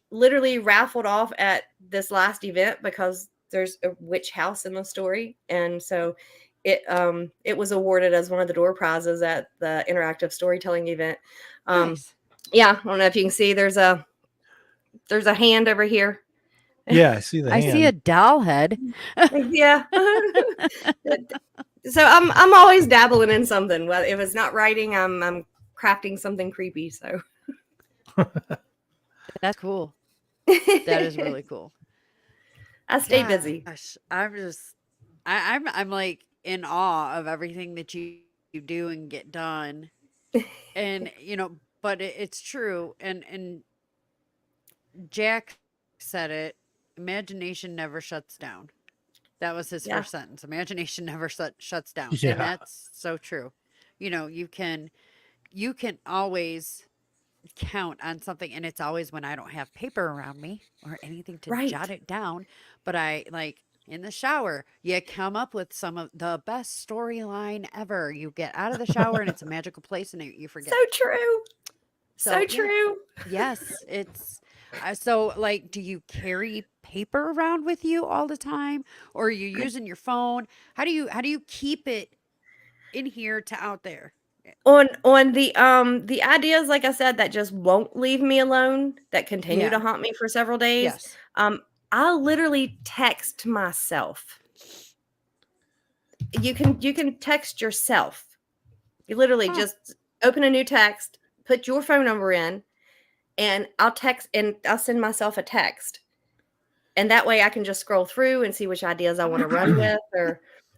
literally raffled off at this last event because there's a witch house in the story, and so it was awarded as one of the door prizes at the interactive storytelling event. Nice. Yeah, I don't know if you can see. There's a hand over here. Yeah, I see the I hand. see a doll head. Yeah. So I'm always dabbling in something. Well, if it's not writing, I'm crafting something creepy. So That's cool. That is really cool. I stay busy. Gosh, I'm like in awe of everything that you do and get done. And but it's true. And Jack said it. Imagination never shuts down. That was his Yeah. first sentence. Imagination never shuts down. Yeah. And that's so true. You can always count on something, and it's always when I don't have paper around me or anything to Right. jot it down, but I like in the shower, you come up with some of the best storyline ever. You get out of the shower and it's a magical place and you forget. So true. So yeah. true. Yes, it's so like, do you carry paper around with you all the time, or are you using your phone? How do you keep it in here to out there? On the ideas, like I said, that just won't leave me alone, that continue Yeah. to haunt me for several days. Yes. I literally text myself. You can text yourself. You literally just open a new text, put your phone number in, and I'll send myself a text. And that way I can just scroll through and see which ideas I want to run with,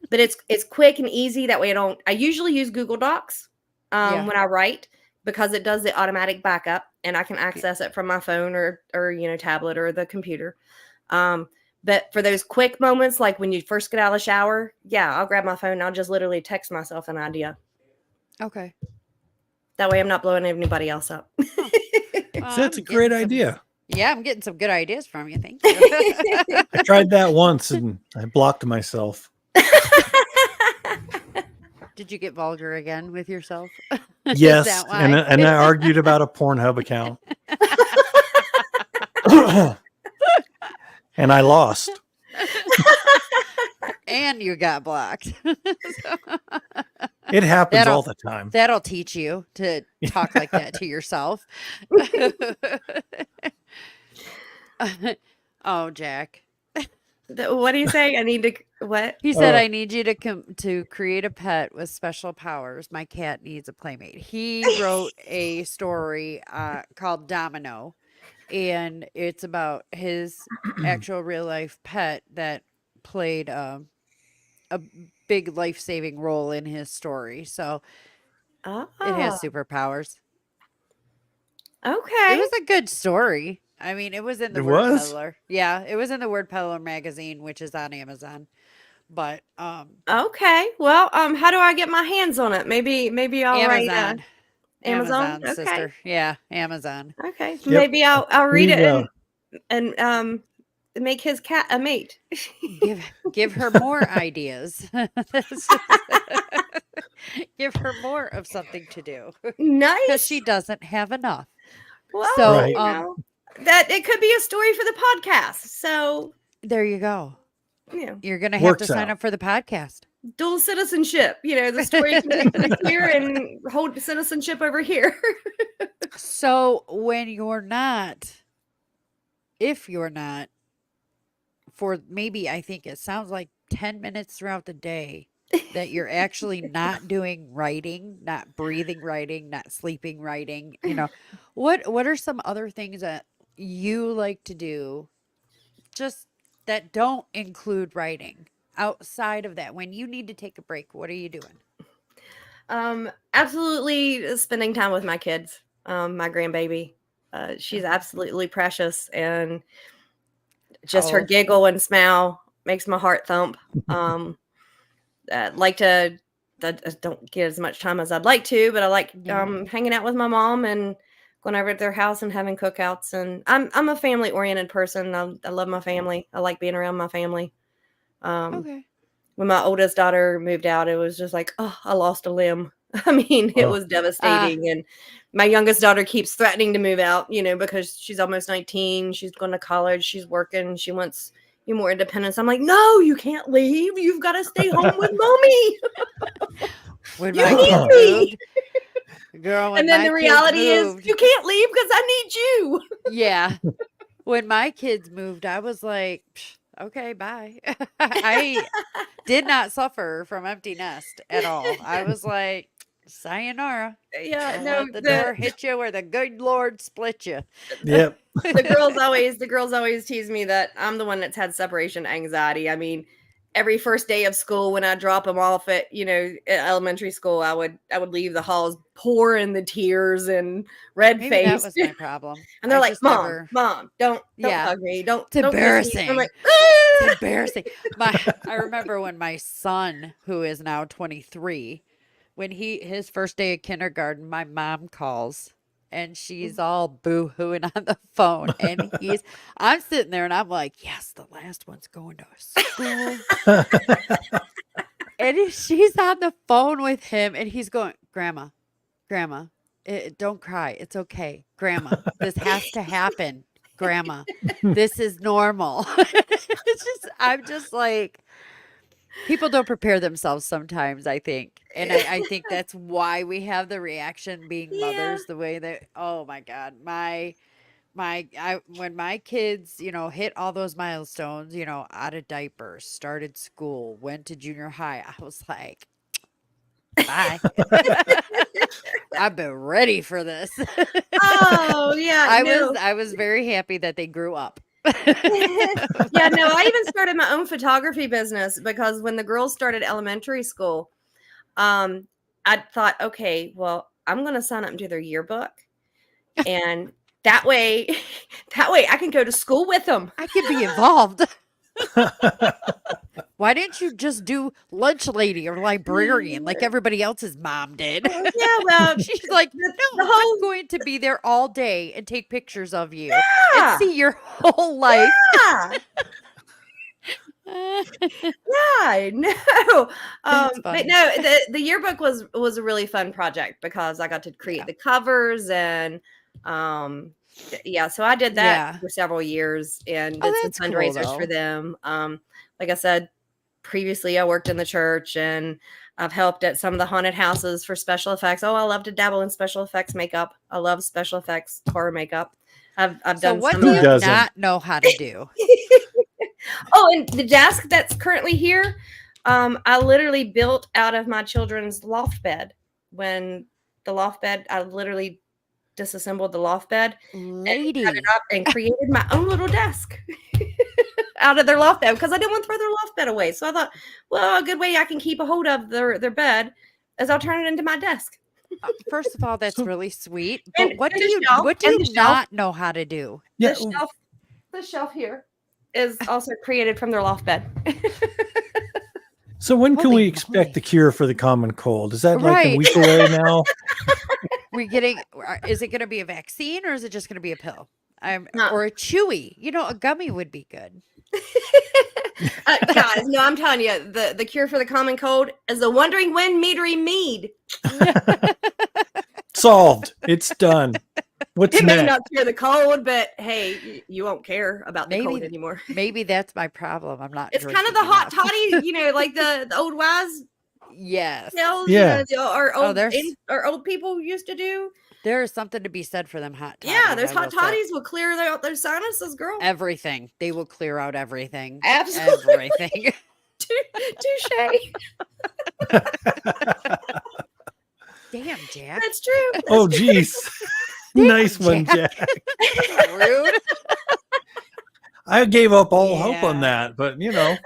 but it's quick and easy. That way I usually use Google Docs when I write, because it does the automatic backup and I can access it from my phone or tablet or the computer. But for those quick moments, like when you first get out of the shower, I'll grab my phone and I'll just literally text myself an idea. Okay. That way I'm not blowing anybody else up. That's a great idea. Yeah, I'm getting some good ideas from you. Thank you. I tried that once and I blocked myself. Did you get vulgar again with yourself? Yes, that why? and I argued about a Pornhub account. And I lost. And you got blocked. It happens all the time. That'll teach you to talk like that to yourself. Oh, Jack. What do you say? I need to what? He said, Oh. "I need you to create a pet with special powers. My cat needs a playmate." He wrote a story called Domino, and it's about his actual real life pet that played a big life saving role in his story. So it Oh, has superpowers. It okay. was a good story. I mean, it was in the It Word was? Peddler. Yeah, it was in the Word Peddler magazine, which is on Amazon. But Okay. Well, how do I get my hands on it? Maybe I'll write Amazon. Amazon. Amazon, Okay. sister. Yeah, Amazon. Okay. Yep. Maybe I'll read We've it and make his cat a mate. Give her more ideas. Give her more of something to do because she Nice. doesn't have enough. Well, So, right. that it could be a story for the podcast. So, there you go. you know, You're gonna have to Works sign out. up for the podcast. dual citizenship. The story can take place here and hold citizenship over here. So when you're not, if you're not, for maybe I think it sounds like 10 minutes throughout the day that you're actually not doing writing, not breathing writing, not sleeping writing, what are some other things that you like to do just that don't include writing outside of that? When you need to take a break, what are you doing? Absolutely spending time with my kids. My grandbaby. She's Okay. absolutely precious, and How just her old? giggle and smile makes my heart thump. Um, like to I don't get as much time as I'd like to, but I like Yeah. hanging out with my mom and going over to their house and having cookouts. And I'm a family oriented person. I love my family. I like being around my family. Um, Okay. when my oldest daughter moved out, it was just like, oh, I lost a limb. I mean, it Oh, was Ah, devastating. And my youngest daughter keeps threatening to move out, because she's almost 19. She's going to college. She's working. She wants more independence. I'm like, no, you can't leave. You've got to stay home with mommy. when You my need kids me. moved, girl, when And then my the kids reality is, moved, you can't leave because I need you. yeah, when my kids moved, I was like, "Psh, okay, bye." I did not suffer from empty nest at all. I was like, sayonara. Yeah, Don't no, let the door hit you where the good Lord split you. yep. the girls always tease me that I'm the one that's had separation anxiety. I mean, every first day of school when I drop them off at at elementary school, I would leave the halls pouring the tears and red Maybe that faced, was my problem. and they're I like, just "Mom, never, mom, don't yeah, hug me, don't it's kiss me." I'm like, embarrassing. It's "Ah!" embarrassing. I remember when my son, who is now 23, when his first day of kindergarten, my mom calls and she's all boo-hooing on the phone. And I'm sitting there and I'm like, yes, the last one's going to school. And she's on the phone with him and he's going, Grandma, Grandma, don't cry. It's okay. Grandma, this has to happen. Grandma, this is normal. I'm just like, people don't prepare themselves sometimes, I think. And I think that's why we have the reaction being Yeah. mothers the way that, oh my God, when my kids, hit all those milestones, out of diapers, started school, went to junior high, I was like, bye. I've been ready for this. Oh yeah, no. I was very happy that they grew up. Yeah, no, I even started my own photography business because when the girls started elementary school, um, I thought, okay, well, I'm going to sign up into their yearbook, and that way, that way I can go to school with them. I could be involved. Why didn't you just do lunch lady or librarian like everybody else's mom did? Yeah, well, She's like, the no, I'm whole going to be there all day and take pictures of you and yeah, see your whole life. yeah, yeah, no, That's but funny. no, the yearbook was a really fun project because I got to create Yeah. the covers and um yeah, so I did that Yeah. for several years and Oh, did some that's cool fundraisers for though. them. Like I said previously, I worked in the church and I've helped at some of the haunted houses for special effects. Oh, I love to dabble in special effects makeup. I love special effects horror makeup. I've So done what some do Who of you doesn't? not know how to do? Oh, and the desk that's currently here, I literally built out of my children's loft bed. When the loft bed, I literally disassembled the loft bed and set it Lady. up and created my own little desk out of their loft bed because I didn't want to throw their loft bed away. So I thought, well, a good way I can keep a hold of their bed is I'll turn it into my desk. First of all, that's So- really sweet. But And what do the you shelf, what do and you the shelf. not know how to do? Yeah. The shelf here is also created from their loft bed. So when can Holy we expect moly. the cure for the common cold? Is that like Right. a week away now? We're getting. Is it going to be a vaccine or is it just going to be a pill? No. Or a chewy? You know, a gummy would be good. Guys, no, I'm telling you, the cure for the common cold is the wondering when meadery mead. Solved. It's done. What's It may next? not cure the cold, but hey, you won't care about the cold Maybe- anymore. Maybe that's my problem. I'm not. It's kind of the drinking hot enough. toddy, you know, like the old wise Yes. tales, Yeah. you know, our there's- our old people used to do. There is something to be said for them hot toddies. Yeah, those I hot will say. toddies will clear their sinuses, girl. Everything. They will clear out everything. Absolutely. Everything. Touche. Damn, Jack. That's true. Oh, geez. Nice one, Jack. Jack. Rude. I gave up all hope on Yeah. that, but you know,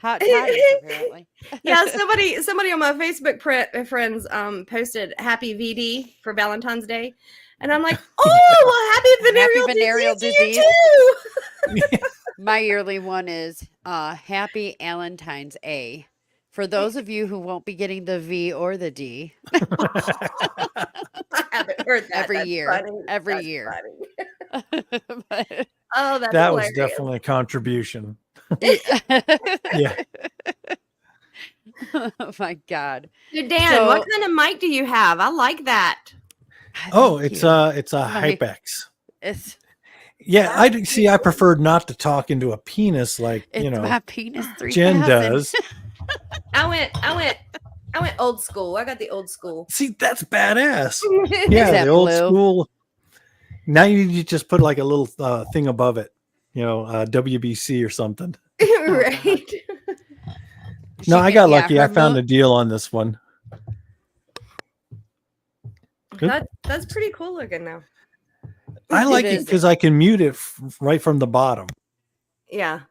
Hot toddies, apparently. Yeah, somebody on my Facebook friends posted happy VD for Valentine's Day, and I'm like, oh, well, happy venereal, venereal disease to you too. My yearly one is Happy Valentine's A. For those of you who won't be getting the V or the D, I haven't heard that Every That's year. funny. Every That's year. funny. But- Oh, that's that was hilarious. definitely a contribution. yeah. Yeah. Oh my God. Dude, Dan, what So- kind of mic do you have? I like that. Oh, Thank it's you. a My- Hypex. It's Yeah, I see. I preferred not to talk into a penis like it's you know my penis 3000. Jen does. I went old school. I got the old school. See, that's badass. Is Yeah, that the old blue? school. Now you just put like a little thing above it, you know, WBC or something. Right. No, I got Yeah, lucky. I her found mo- a deal on this one. That's pretty cool looking now. I like it is. because I can mute it right from the bottom. Yeah.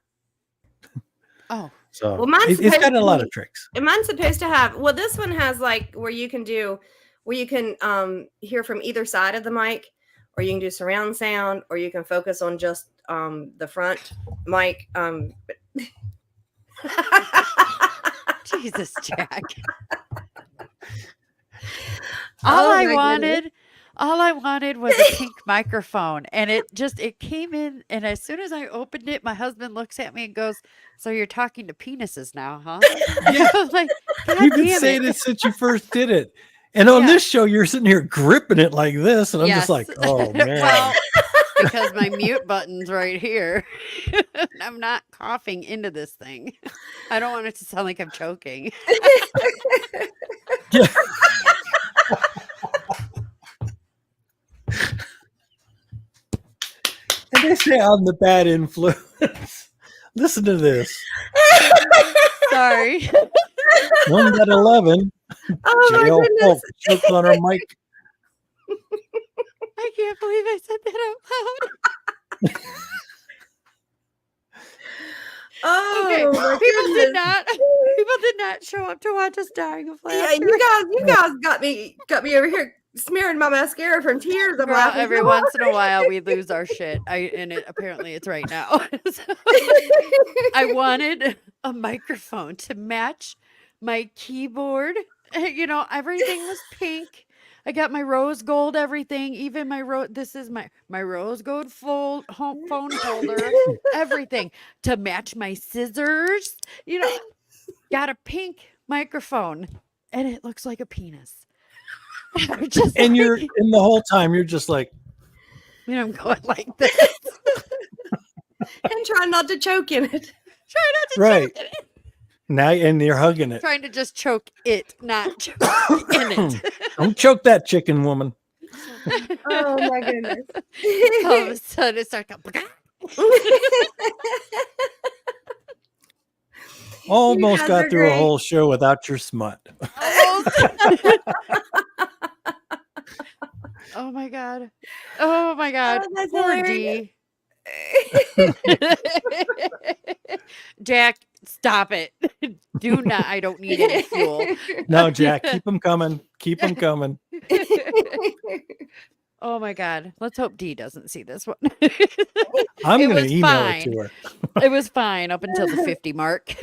Oh, So Well, mine's it's got supposed a to lot be- of tricks. And mine's supposed to have, well, this one has like where you can hear from either side of the mic, or you can do surround sound, or you can focus on just the front mic. Jesus, Jack. Oh, All my I wanted was a pink microphone, and it came in, and as soon as I opened it, my husband looks at me and goes, "So you're talking to penises now, huh?" Yeah, I was like, God you've been damn saying it. it since you first did it. And on Yeah. this show, you're sitting here gripping it like this, and I'm just like, Yes. oh man. Well, because my mute button's right here. I'm not coughing into this thing. I don't want it to sound like I'm choking. Yeah. And they say I'm the bad influence. Listen to this. Sorry. One got 11. Oh my Jail. goodness. Oh, chokes on her mic. I can't believe I said that out loud. Oh Okay, my people goodness. did not show up to watch us dying of laughter. Yeah, you guys got me over here smearing my mascara from tears. I'm Girl, laughing. every once in a while we lose our shit. Apparently it's right now. So, I wanted a microphone to match my keyboard. You know, everything was pink. I got my rose gold everything, even this is my rose gold phone holder, everything to match my scissors. You know, got a pink microphone and it looks like a penis. I'm just And like, the whole time you're just like, you know, I'm going like this. And try not to choke in it. Try not to Right. choke in it. now, and you're hugging it. Trying to just choke it, not choke in it. Don't choke that chicken woman. Oh my goodness. All of a sudden it starts going, Almost guys got are through a great. whole show without your smut. Almost. Oh my god. Oh my god. Oh, that's Poor hilarious. D. Jack, stop it. Do not. I don't need any fuel. No, Jack, keep them coming. Keep them coming. Oh my god. Let's hope D doesn't see this one. I'm It going to was email it fine. to her. It was fine up until the 50 mark.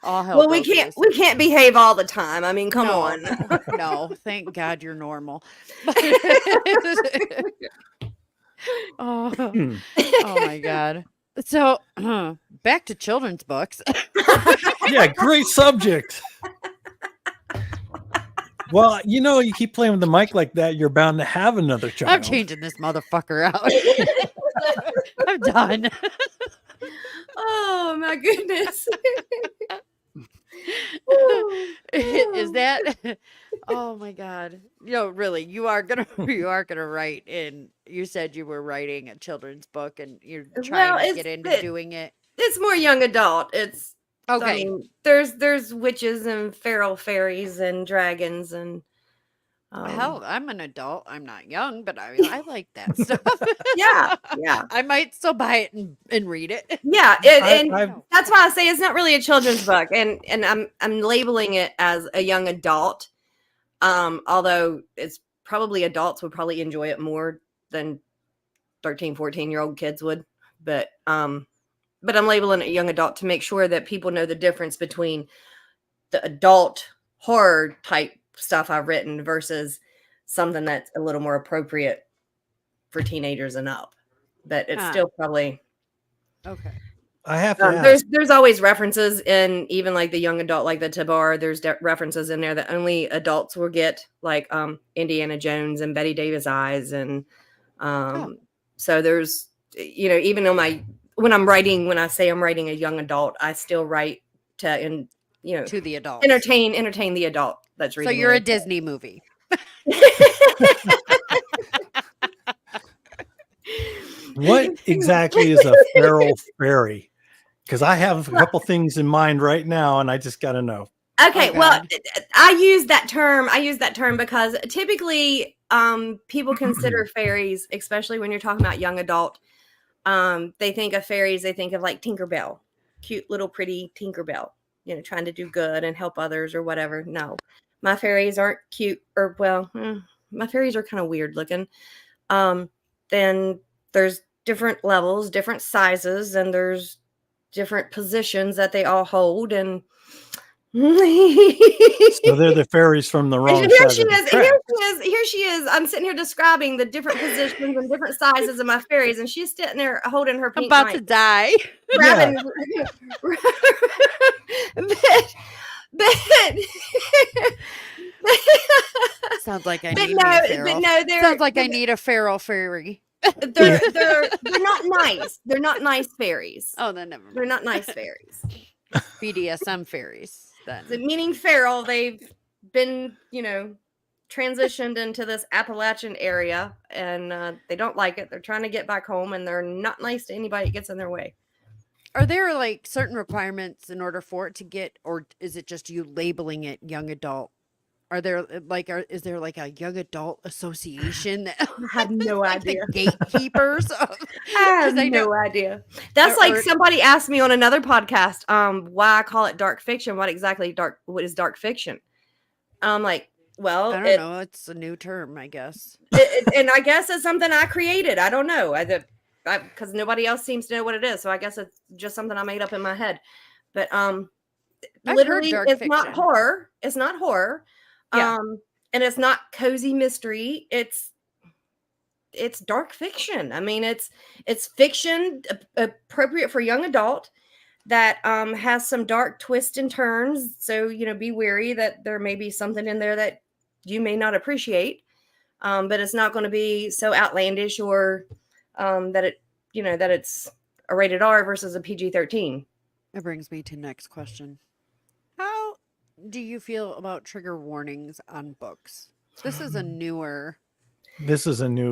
All hell Well, broke loose. we can't behave all the time. I mean, come No, on. no, no. Thank God you're normal. Oh, Hmm. oh my God. So, back to children's books. Yeah, great subject. Well, you keep playing with the mic like that, you're bound to have another child. I'm changing this motherfucker out. I'm done. Oh my goodness. Is that? Oh my God. Really, you are gonna write in. You said you were writing a children's book and you're trying to get into doing it. It's more young adult. It's I Okay. mean, there's witches and feral fairies and dragons and Hell, I'm an adult. I'm not young, but I like that stuff. yeah. I might still buy it and read it. Yeah, and I've- that's why I say it's not really a children's book, and I'm labeling it as a young adult. Although it's probably adults would probably enjoy it more than 13, 14-year-old kids would. But I'm labeling it young adult to make sure that people know the difference between the adult horror type stuff I've written versus something that's a little more appropriate for teenagers and up. But it's still probably Okay. I have to ask. there's always references in even like the young adult, like the Tabar. There's references in there that only adults will get, like Indiana Jones and Betty Davis Eyes, and so there's even on when I say I'm writing a young adult, I still write to the adults. entertain the adult that's reading. So you're a Disney movie. What exactly is a feral fairy? Because I have a couple things in mind right now, and I just got to know. Okay, well, I use that term because typically people consider fairies, especially when you're talking about young adult, they think of fairies, they think of like Tinkerbell, cute little pretty Tinkerbell, trying to do good and help others or whatever. No, my fairies aren't cute, or my fairies are kind of weird looking. Then there's different levels, different sizes, and there's different positions that they all hold, and So they're the fairies from the wrong here side she of the is. tracks. Here she is. I'm sitting here describing the different positions and different sizes of my fairies, and she's sitting there holding her pink about mic, to die. grabbing. Sounds like I but need no, me a feral. but no, Sounds like I need a feral fairy. they're not nice. They're not nice fairies. Oh, then never mind. They're not nice fairies. BDSM fairies. Then So meaning feral, they've been, transitioned into this Appalachian area, and they don't like it. They're trying to get back home, and they're not nice to anybody that gets in their way. are there like certain requirements in order for it to get, or is it just you labeling it young adult? Are there is there like a young adult association that I have no like idea. the gatekeepers? I have no idea. That's like somebody asked me on another podcast, why I call it dark fiction. What is dark fiction? I'm like, well, I don't know. It's a new term, I guess. And I guess it's something I created. I don't know. Because nobody else seems to know what it is. So I guess it's just something I made up in my head. But literally, it's not horror. It's not horror. Yeah. And it's not cozy mystery. It's dark fiction. I mean, it's fiction appropriate for young adult that has some dark twists and turns. So, be wary that there may be something in there that you may not appreciate. But it's not going to be so outlandish or that it's a rated R versus a PG-13. That brings me to next question. How do you feel about trigger warnings on books? This is a new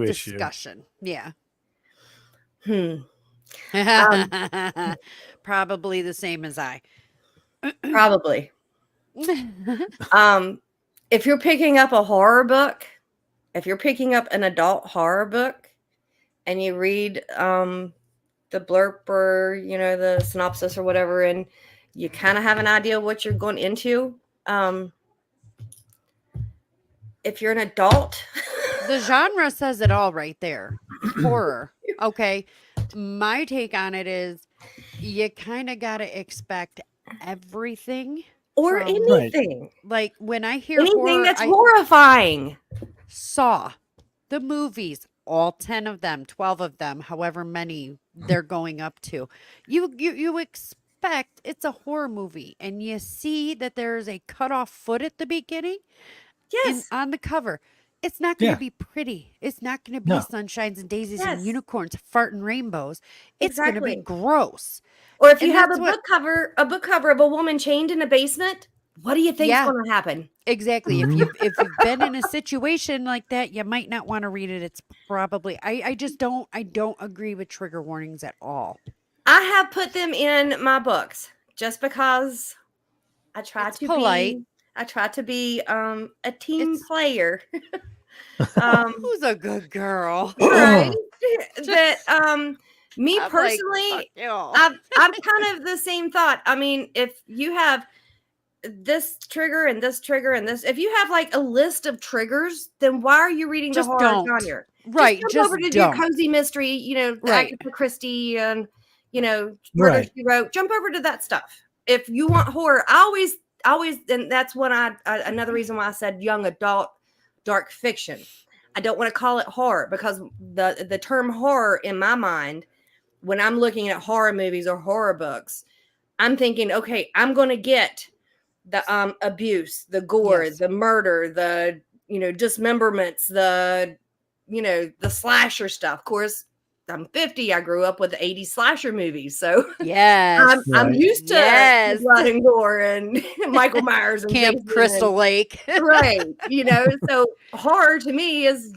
issue. discussion. Yeah. Hmm. Um, Probably the same as I. Probably. Um, if you're picking up a horror book, if you're picking up an adult horror book and you read the blurb or, the synopsis or whatever, and you kind of have an idea what you're going into, um, if you're an adult, The genre says it all right there. Horror. Okay. My take on it is you kind of got to expect everything or from, Right. anything, like, when I hear anything horror, that's I horrifying. saw the movies, all 10 of them, 12 of them, however many they're going up to. You expect it's a horror movie and you see that there's a cut off foot at the beginning in Yes, on the cover. It's not going to Yeah. be pretty. It's not going to be No. sunshines and daisies and yes, unicorns farting rainbows. It's going to be exactly. gross. Or if you And have that's what a book cover of a woman chained in a basement, what do you think's yeah, going to happen? exactly. Mhm. If you've been in a situation like that, you might not want to read it. It's probably I just don't agree with trigger warnings at all. I have put them in my books just because I try It's to polite. be I try to be a team It's player. um who's a good girl. right? That Just me I'm like fuck personally, you. I'm kind of the same thought. I mean, if you have this trigger and this trigger and this, if you have like a list of triggers, then why are you reading the Just horror don't. genre? Just Right, jump over just to your don't. cozy mystery, Right. Agatha Christie and Murder Right. She Wrote. Jump over to that stuff. If you want horror, I always, and that's when another reason why I said young adult dark fiction. I don't want to call it horror because the term horror in my mind, when I'm looking at horror movies or horror books, I'm thinking, okay, I'm going to get the abuse, the gore, Yes. the murder, the dismemberments, the slasher stuff. Of course, I'm 50. I grew up with the 80s slasher movies, so I'm Yes. I'm Right. used to Yes. blood and gore and Michael Myers and Camp Jason and Crystal Lake. right. So horror to me is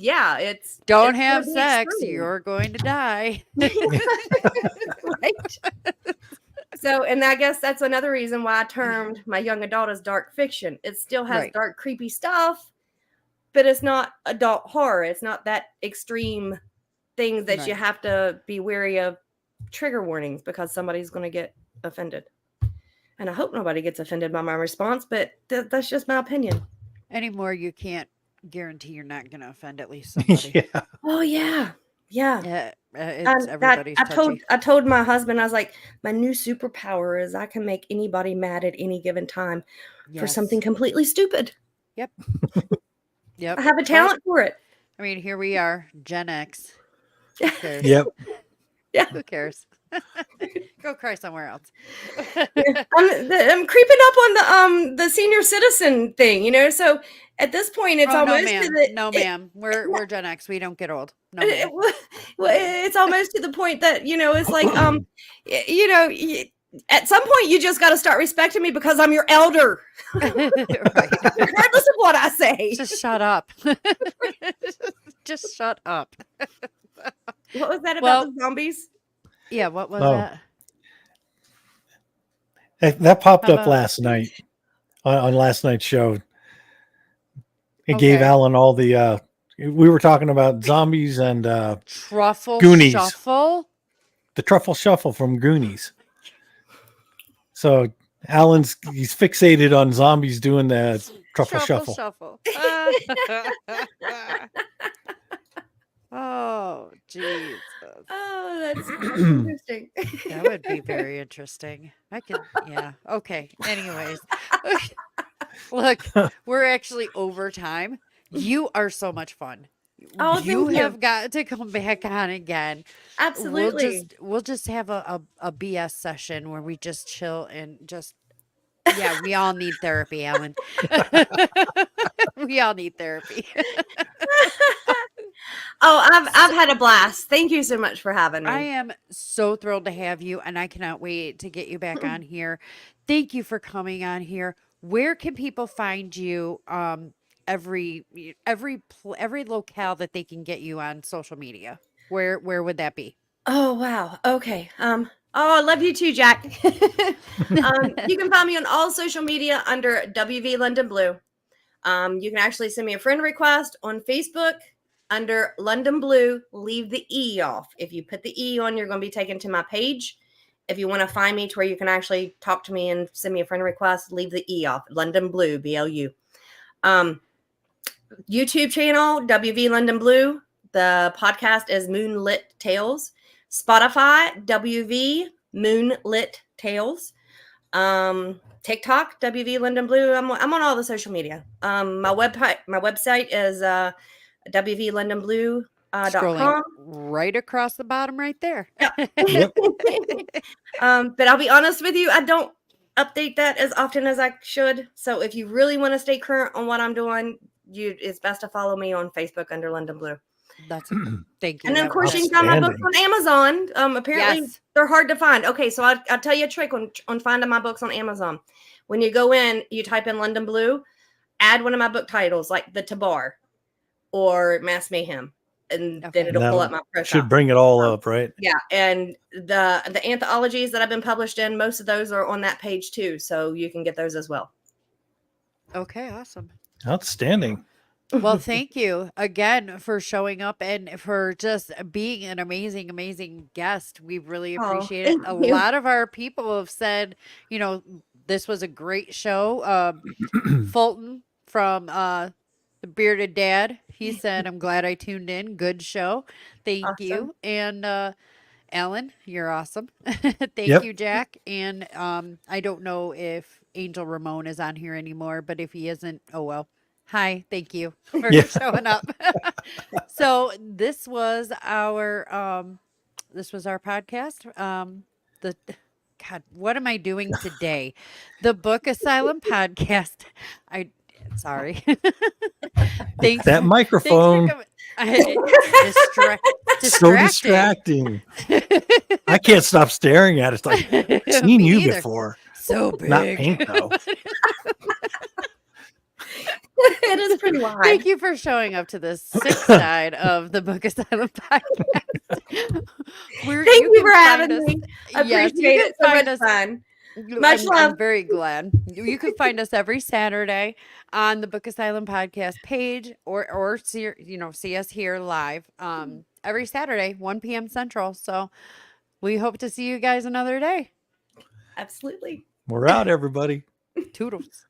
Don't it's have gonna be sex, extreme. you're going to die. Right. So, and I guess that's another reason why I termed my young adult as dark fiction. It still has Right. dark, creepy stuff, but it's not adult horror. It's not that extreme things that you Right. have to be wary of trigger warnings because somebody's going to get offended. And I hope nobody gets offended by my response, but that's just my opinion. Anymore, you can't guarantee you're not going to offend at least somebody. Yeah. Oh yeah, yeah. Yeah, it's And that everybody's touchy. I told my husband, I was like, my new superpower is I can make anybody mad at any given time for something Yes. completely stupid. Yep. I Yep. have a But talent for it. I mean, here we are, Gen X. Who cares? Yep. Yeah. Who cares? Go cry somewhere else. I'm creeping up on the senior citizen thing, So at this point, it's Oh no, almost to ma'am. the No, ma'am. We're Gen X. We don't get old. No, ma'am. it's almost to the point that it's like at some point you just got to start respecting me because I'm your elder, Right. regardless of what I say. Just shut up. Just shut up. What was that about Well, the zombies? yeah, what was Oh. that? That popped How up about last night on last night's show. It gave okay. Alan all the we were talking about zombies and Truffle Goonies. Shuffle? the truffle shuffle from Goonies. So he's fixated on zombies doing the truffle shuffle. Shuffle. Oh, Jesus. Oh, that's interesting. That would be very interesting. I could, yeah. Okay. Anyways, look, we're actually over time. You are so much fun. Oh, You thank you. have got to come back on again. Absolutely. We'll just have a BS session where we just chill and just yeah, we all need therapy, Alan. We all need therapy. Oh, I've had a blast. Thank you so much for having I me. am so thrilled to have you, and I cannot wait to get you back on here. Thank you for coming on here. Where can people find you? Every locale that they can get you on social media. Where would that be? Oh, wow. Okay. Oh, I love you too, Jack. You can find me on all social media under WV London Blue. You can actually send me a friend request on Facebook under London Blue. Leave the E off. If you put the E on, you're going to be taken to my page. If you want to find me to where you can actually talk to me and send me a friend request, leave the E off. London Blue, BLU. YouTube channel, WV London Blue. The podcast is Moonlit Tales. Spotify, WV Moonlit Tales. TikTok, WV London Blue. I'm on all the social media. My website is Scrolling www.londonblue.com. right across the bottom right there. Yep. But I'll be honest with you, I don't update that as often as I should. So if you really want to stay current on what I'm doing, it's best to follow me on Facebook under London Blue. That's thank you. And then, of That course, was you can find my books Outstanding. on Amazon. Apparently, Yes. they're hard to find. Okay, so I'll tell you a trick on finding my books on Amazon. When you go in, you type in London Blue, add one of my book titles like The Tabar or Mass Mayhem, and Okay. then it'll That pull up my profile. should bring it all up, right? Yeah, and the anthologies that I've been published in, most of those are on that page too, so you can get those as well. Okay, awesome. Outstanding. Well, thank you again for showing up and for just being an amazing, amazing guest. We really Oh, appreciate it. thank A you. lot of our people have said, this was a great show. Fulton from The Bearded Dad, he said, I'm glad I tuned in. Good show. Thank Awesome. you. And Alan, you're awesome. Thank Yep. you, Jack. And I don't know if Angel Ramon is on here anymore, but if he isn't, oh well. Hi, thank you for Yeah. showing up. So this was our podcast. The God, what am I doing today? The Book Asylum podcast. I sorry. thanks That for microphone, coming. so distracting. I can't stop staring at it. It's like, I've seen Me you neither. before. So big. Not pink, though. It is pretty wide. Thank you for showing up to the sick side of the Book Asylum podcast. Thank you for having me. I Yes, appreciate it. So much us. fun. Much I'm love. very glad. You can find us every Saturday on the Book Asylum podcast page, or see us here live every Saturday, 1 p.m. Central. So we hope to see you guys another day. Absolutely. We're out, everybody. Toodles.